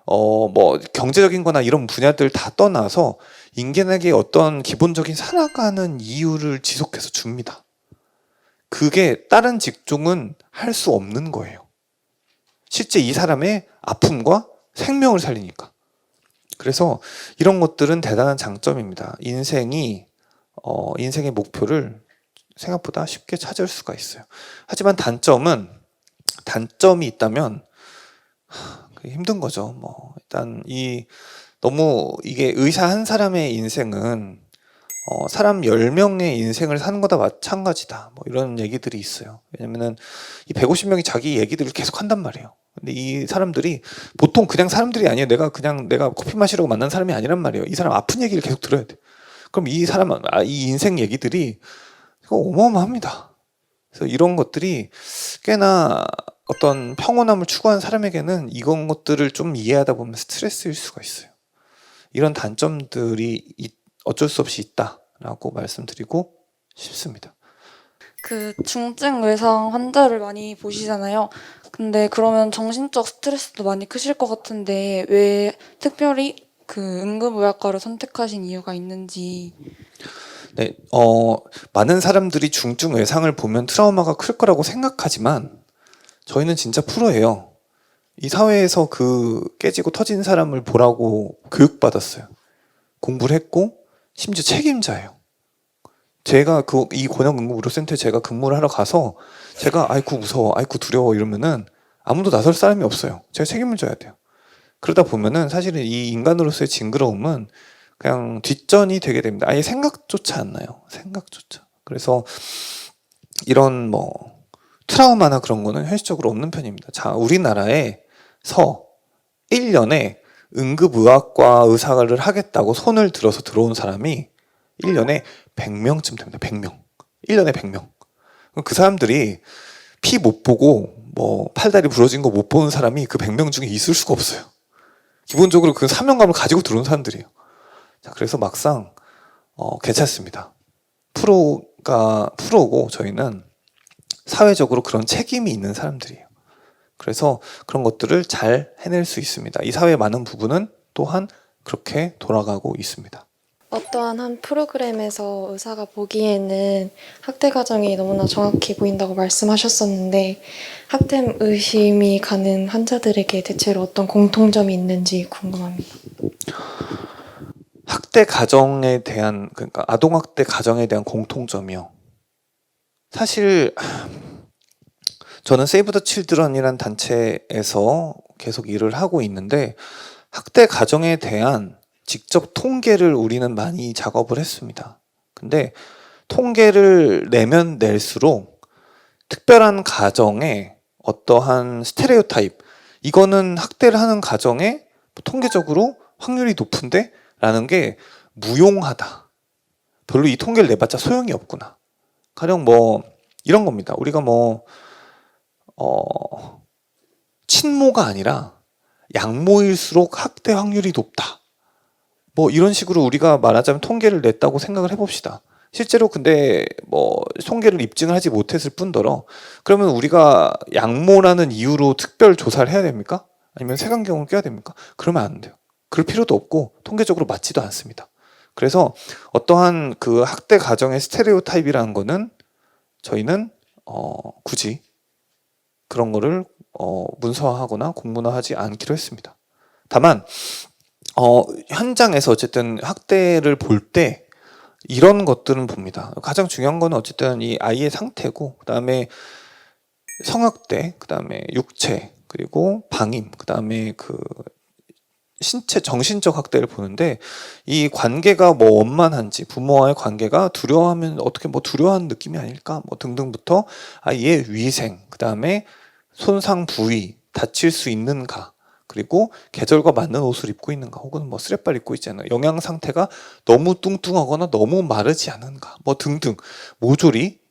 뭐 경제적인 거나 이런 분야들 다 떠나서 인간에게 어떤 기본적인 살아가는 이유를 지속해서 줍니다. 그게 다른 직종은 할 수 없는 거예요. 실제 이 사람의 아픔과 생명을 살리니까. 그래서 이런 것들은 대단한 장점입니다. 인생의 목표를 생각보다 쉽게 찾을 수가 있어요. 하지만 단점이 있다면 그게 힘든 거죠. 뭐 일단 너무 이게 의사 한 사람의 인생은 사람 10명의 인생을 사는 거다 마찬가지다. 뭐 이런 얘기들이 있어요. 왜냐면은 이 150명이 자기 얘기들을 계속 한단 말이에요. 근데 이 사람들이 보통 그냥 사람들이 아니에요. 내가 커피 마시려고 만난 사람이 아니란 말이에요. 이 사람 아픈 얘기를 계속 들어야 돼. 그럼 이 인생 얘기들이 이거 어마어마합니다. 그래서 이런 것들이 꽤나 어떤 평온함을 추구하는 사람에게는 이런 것들을 좀 이해하다 보면 스트레스일 수가 있어요. 이런 단점들이 어쩔 수 없이 있다라고 말씀드리고 싶습니다. 그 중증 외상 환자를 많이 보시잖아요. 근데 그러면 정신적 스트레스도 많이 크실 것 같은데 왜 특별히 그 응급의학과를 선택하신 이유가 있는지. 네, 많은 사람들이 중증 외상을 보면 트라우마가 클 거라고 생각하지만 저희는 진짜 프로예요. 이 사회에서 그 깨지고 터진 사람을 보라고 교육받았어요. 공부를 했고 심지어 책임자예요. 제가 이 권역응급의료센터에 제가 근무를 하러 가서 제가 아이쿠 무서워, 아이쿠 두려워 이러면은 아무도 나설 사람이 없어요. 제가 책임을 져야 돼요. 그러다 보면은 사실은 이 인간으로서의 징그러움은 그냥 뒷전이 되게 됩니다. 아예 생각조차 안 나요. 생각조차. 그래서 이런 트라우마나 그런 거는 현실적으로 없는 편입니다. 자, 우리나라에서 1년에 응급의학과 의사를 하겠다고 손을 들어서 들어온 사람이 1년에 100명쯤 됩니다. 100명. 1년에 100명. 그 사람들이 피 못 보고 팔다리 부러진 거 못 보는 사람이 그 100명 중에 있을 수가 없어요. 기본적으로 그 사명감을 가지고 들어온 사람들이에요. 자, 그래서 막상 괜찮습니다. 프로고 저희는 사회적으로 그런 책임이 있는 사람들이에요. 그래서 그런 것들을 잘 해낼 수 있습니다. 이 사회의 많은 부분은 또한 그렇게 돌아가고 있습니다. 어떠한 한 프로그램에서 의사가 보기에는 학대 과정이 너무나 정확히 보인다고 말씀하셨었는데 학대 의심이 가는 환자들에게 대체로 어떤 공통점이 있는지 궁금합니다. 학대 가정에 대한 그러니까 아동학대 가정에 대한 공통점이요. 사실 저는 세이브 더 칠드런이라는 단체에서 계속 일을 하고 있는데 학대 가정에 대한 직접 통계를 우리는 많이 작업을 했습니다. 근데 통계를 내면 낼수록 특별한 가정에 어떠한 스테레오타입 이거는 학대를 하는 가정에 통계적으로 확률이 높은데 라는 게 무용하다. 별로 이 통계를 내봤자 소용이 없구나. 가령 이런 겁니다. 우리가 친모가 아니라 양모일수록 학대 확률이 높다. 이런 식으로 우리가 말하자면 통계를 냈다고 생각을 해봅시다. 실제로 근데 통계를 입증을 하지 못했을 뿐더러 그러면 우리가 양모라는 이유로 특별 조사를 해야 됩니까? 아니면 색안경을 껴야 됩니까? 그러면 안 돼요. 그럴 필요도 없고 통계적으로 맞지도 않습니다. 그래서 어떠한 그 학대 가정의 스테레오타입이라는 거는 저희는 굳이 그런 거를 문서화하거나 공문화하지 않기로 했습니다. 다만 현장에서 어쨌든 학대를 볼 때 이런 것들은 봅니다. 가장 중요한 거는 어쨌든 이 아이의 상태고 그다음에 성학대, 그다음에 육체, 그리고 방임, 그다음에 그 신체 정신적 학대를 보는데 이 관계가 원만한지 부모와의 관계가 두려워하면 어떻게 두려워하는 느낌이 아닐까 등등부터 아이의 위생, 그다음에 손상 부위, 다칠 수 있는가, 그리고 계절과 맞는 옷을 입고 있는가, 혹은 스레빨 입고 있지 않나, 영양 상태가 너무 뚱뚱하거나 너무 마르지 않은가, 등등 모조리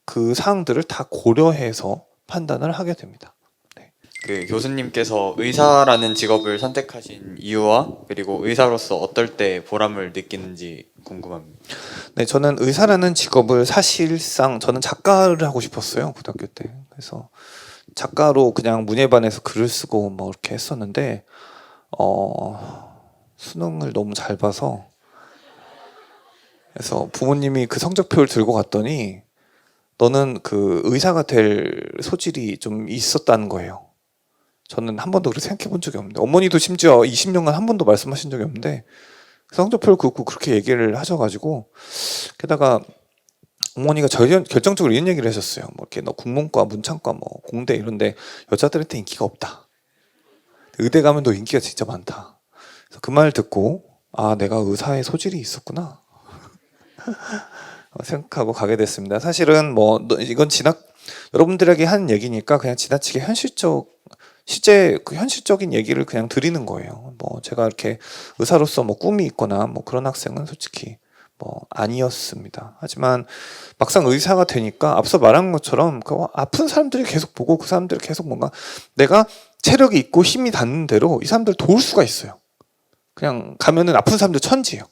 그 사항들을 다 고려해서 판단을 하게 됩니다. 그 교수님께서 의사라는 직업을 선택하신 이유와 그리고 의사로서 어떨 때 보람을 느끼는지 궁금합니다. 네, 저는 의사라는 직업을 사실상 저는 작가를 하고 싶었어요, 고등학교 때. 그래서 작가로 그냥 문예반에서 글을 쓰고 뭐 이렇게 했었는데 수능을 너무 잘 봐서 그래서 부모님이 그 성적표를 들고 갔더니 너는 그 의사가 될 소질이 좀 있었다는 거예요. 저는 한 번도 그렇게 생각해 본 적이 없는데 어머니도 심지어 20년간 한 번도 말씀하신 적이 없는데 성적표를 긋고 그렇게 얘기를 하셔가지고 게다가 어머니가 결정적으로 이런 얘기를 하셨어요. 뭐 이렇게 너 국문과, 문창과, 뭐 공대 이런데 여자들한테 인기가 없다. 의대 가면 너 인기가 진짜 많다. 그래서 그 말 듣고 아 내가 의사의 소질이 있었구나 생각하고 가게 됐습니다. 사실은 뭐 이건 여러분들에게 한 얘기니까 그냥 지나치게 실제 그 현실적인 얘기를 그냥 드리는 거예요. 뭐 제가 이렇게 의사로서 뭐 꿈이 있거나 뭐 그런 학생은 솔직히 뭐 아니었습니다. 하지만 막상 의사가 되니까 앞서 말한 것처럼 그 아픈 사람들이 계속 보고 그 사람들이 계속 뭔가 내가 체력이 있고 힘이 닿는 대로 이 사람들을 도울 수가 있어요. 그냥 가면은 아픈 사람들 천지예요.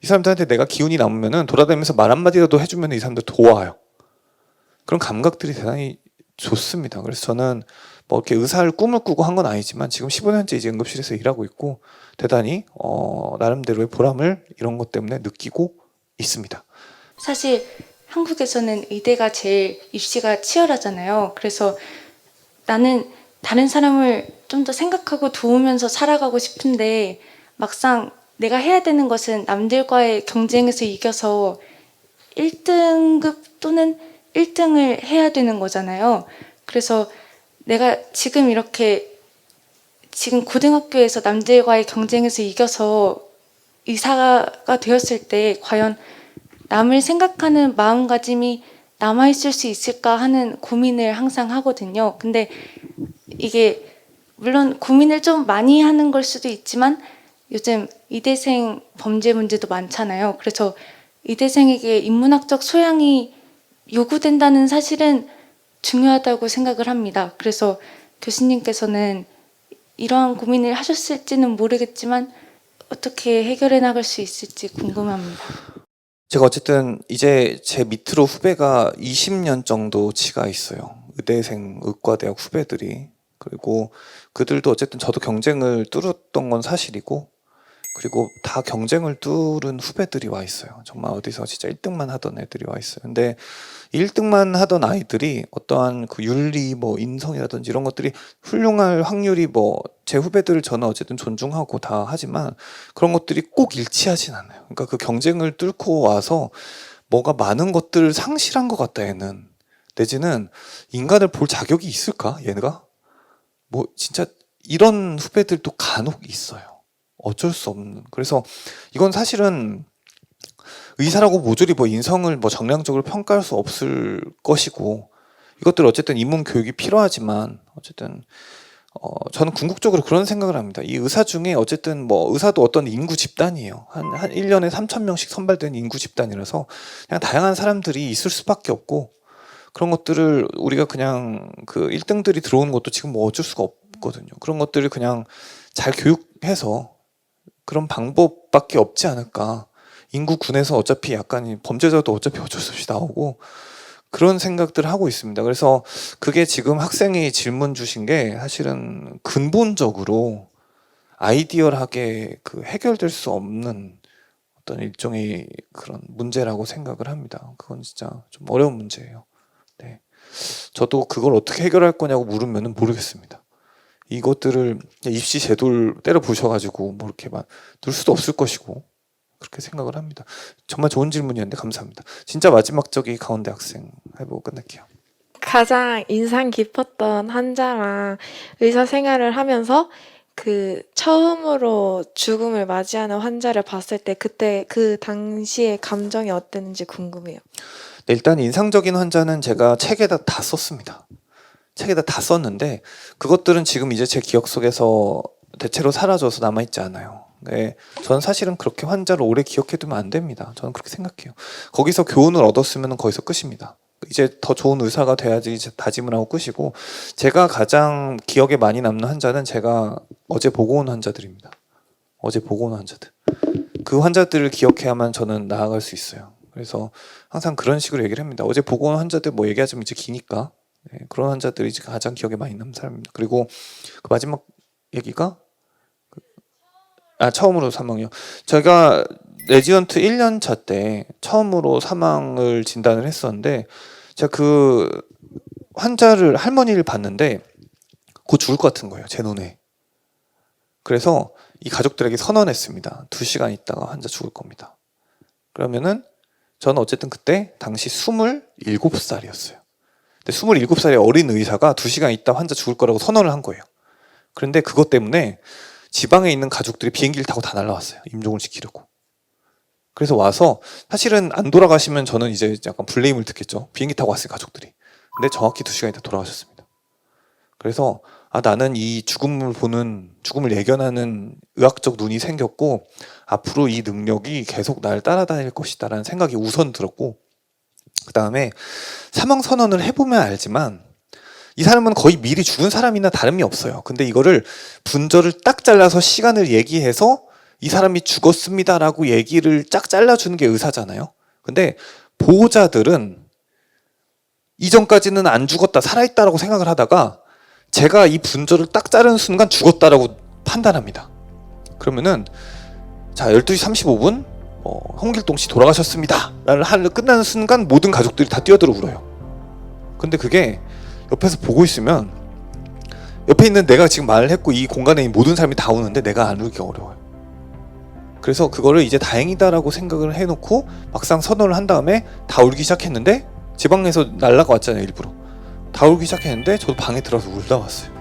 이 사람들한테 내가 기운이 남으면은 돌아다니면서 말 한마디라도 해주면 이 사람들 도와요. 그런 감각들이 대단히 좋습니다. 그래서 저는 뭐 이렇게 의사를 꿈을 꾸고 한 건 아니지만 지금 15년째 이제 응급실에서 일하고 있고 대단히 나름대로의 보람을 이런 것 때문에 느끼고 있습니다. 사실 한국에서는 의대가 제일 입시가 치열하잖아요. 그래서 나는 다른 사람을 좀 더 생각하고 도우면서 살아가고 싶은데 막상 내가 해야 되는 것은 남들과의 경쟁에서 이겨서 1등급 또는 1등을 해야 되는 거잖아요. 그래서 내가 지금 고등학교에서 남들과의 경쟁에서 이겨서 의사가 되었을 때 과연 남을 생각하는 마음가짐이 남아있을 수 있을까 하는 고민을 항상 하거든요. 근데 이게 물론 고민을 좀 많이 하는 걸 수도 있지만 요즘 의대생 범죄 문제도 많잖아요. 그래서 의대생에게 인문학적 소양이 요구된다는 사실은 중요하다고 생각을 합니다. 그래서 교수님께서는 이러한 고민을 하셨을지는 모르겠지만 어떻게 해결해 나갈 수 있을지 궁금합니다. 제가 어쨌든 이제 제 밑으로 후배가 20년 정도 치가 있어요. 의대생, 의과대학 후배들이. 그리고 그들도 어쨌든 저도 경쟁을 뚫었던 건 사실이고 그리고 다 경쟁을 뚫은 후배들이 와 있어요. 정말 어디서 진짜 1등만 하던 애들이 와 있어요. 근데 1등만 하던 아이들이 어떠한 그 윤리, 뭐 인성이라든지 이런 것들이 훌륭할 확률이 뭐 제 후배들을 저는 어쨌든 존중하고 다 하지만 그런 것들이 꼭 일치하진 않아요. 그러니까 그 경쟁을 뚫고 와서 뭐가 많은 것들을 상실한 것 같다 얘는. 내지는 인간을 볼 자격이 있을까 얘가? 뭐 진짜 이런 후배들도 간혹 있어요. 어쩔 수 없는. 그래서 이건 사실은 의사라고 모조리 뭐 인성을 뭐 정량적으로 평가할 수 없을 것이고 이것들 어쨌든 인문 교육이 필요하지만 어쨌든 저는 궁극적으로 그런 생각을 합니다. 이 의사 중에 어쨌든 뭐 의사도 어떤 인구 집단이에요. 한 1년에 3,000명씩 선발되는 인구 집단이라서 그냥 다양한 사람들이 있을 수밖에 없고 그런 것들을 우리가 그냥 그 1등들이 들어오는 것도 지금 뭐 어쩔 수가 없거든요. 그런 것들을 그냥 잘 교육해서 그런 방법밖에 없지 않을까. 인구군에서 어차피 약간 범죄자도 어차피 어쩔 수 없이 나오고 그런 생각들을 하고 있습니다. 그래서 그게 지금 학생이 질문 주신 게 사실은 근본적으로 아이디얼하게 그 해결될 수 없는 어떤 일종의 그런 문제라고 생각을 합니다. 그건 진짜 좀 어려운 문제예요. 네. 저도 그걸 어떻게 해결할 거냐고 물으면 모르겠습니다. 이것들을 입시 제도를 때려 부셔가지고 뭐 이렇게만 둘 수도 없을 것이고 그렇게 생각을 합니다. 정말 좋은 질문이었는데 감사합니다. 진짜 마지막 저기 가운데 학생 해보고 끝낼게요. 가장 인상 깊었던 환자랑 의사 생활을 하면서 그 처음으로 죽음을 맞이하는 환자를 봤을 때 그때 그 당시의 감정이 어땠는지 궁금해요. 네, 일단 인상적인 환자는 제가 책에다 다 썼습니다. 책에다 다 썼는데 그것들은 지금 이제 제 기억 속에서 대체로 사라져서 남아있지 않아요. 네, 저는 사실은 그렇게 환자를 오래 기억해두면 안 됩니다. 저는 그렇게 생각해요. 거기서 교훈을 얻었으면 거기서 끝입니다. 이제 더 좋은 의사가 돼야지 이제 다짐을 하고 끝이고 제가 가장 기억에 많이 남는 환자는 제가 어제 보고 온 환자들입니다. 어제 보고 온 환자들. 그 환자들을 기억해야만 저는 나아갈 수 있어요. 그래서 항상 그런 식으로 얘기를 합니다. 어제 보고 온 환자들 뭐 얘기하자면 이제 기니까 네, 그런 환자들이 지금 가장 기억에 많이 남는 사람입니다. 그리고 그 마지막 얘기가 처음으로 사망이요. 제가 레지던트 1년 차 때 처음으로 사망을 진단을 했었는데 제가 그 할머니를 봤는데 곧 죽을 것 같은 거예요. 제 눈에. 그래서 이 가족들에게 선언했습니다. 2시간 있다가 환자 죽을 겁니다. 그러면은 저는 어쨌든 그때 당시 27살이었어요. 근데 27살의 어린 의사가 2시간 있다 환자 죽을 거라고 선언을 한 거예요. 그런데 그것 때문에 지방에 있는 가족들이 비행기를 타고 다 날라왔어요. 임종을 지키려고. 그래서 와서 사실은 안 돌아가시면 저는 이제 약간 블레임을 듣겠죠. 비행기 타고 왔어요, 가족들이. 근데 정확히 2시간 있다 돌아가셨습니다. 그래서 나는 이 죽음을 예견하는 의학적 눈이 생겼고 앞으로 이 능력이 계속 날 따라다닐 것이다라는 생각이 우선 들었고, 그 다음에 사망 선언을 해보면 알지만 이 사람은 거의 미리 죽은 사람이나 다름이 없어요. 근데 이거를 분절을 딱 잘라서 시간을 얘기해서 이 사람이 죽었습니다라고 얘기를 쫙 잘라주는 게 의사잖아요. 근데 보호자들은 이전까지는 안 죽었다, 살아있다라고 생각을 하다가 제가 이 분절을 딱 자르는 순간 죽었다라고 판단합니다. 그러면은 자 12시 35분 홍길동 씨 돌아가셨습니다 라는 끝나는 순간 모든 가족들이 다 뛰어들어 울어요. 근데 그게 옆에서 보고 있으면 옆에 있는 내가 지금 말을 했고 이 공간에 있는 모든 사람이 다 우는데 내가 안 울기 어려워요. 그래서 그거를 이제 다행이다라고 생각을 해놓고 막상 선언을 한 다음에 다 울기 시작했는데 제 방에서 날라가 왔잖아요. 일부러 다 울기 시작했는데 저도 방에 들어서 울다 왔어요.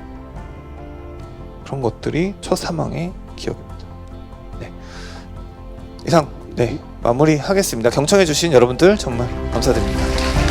그런 것들이 첫 사망의 기억입니다. 네. 이상 마무리하겠습니다. 경청해주신 여러분들 정말 감사드립니다.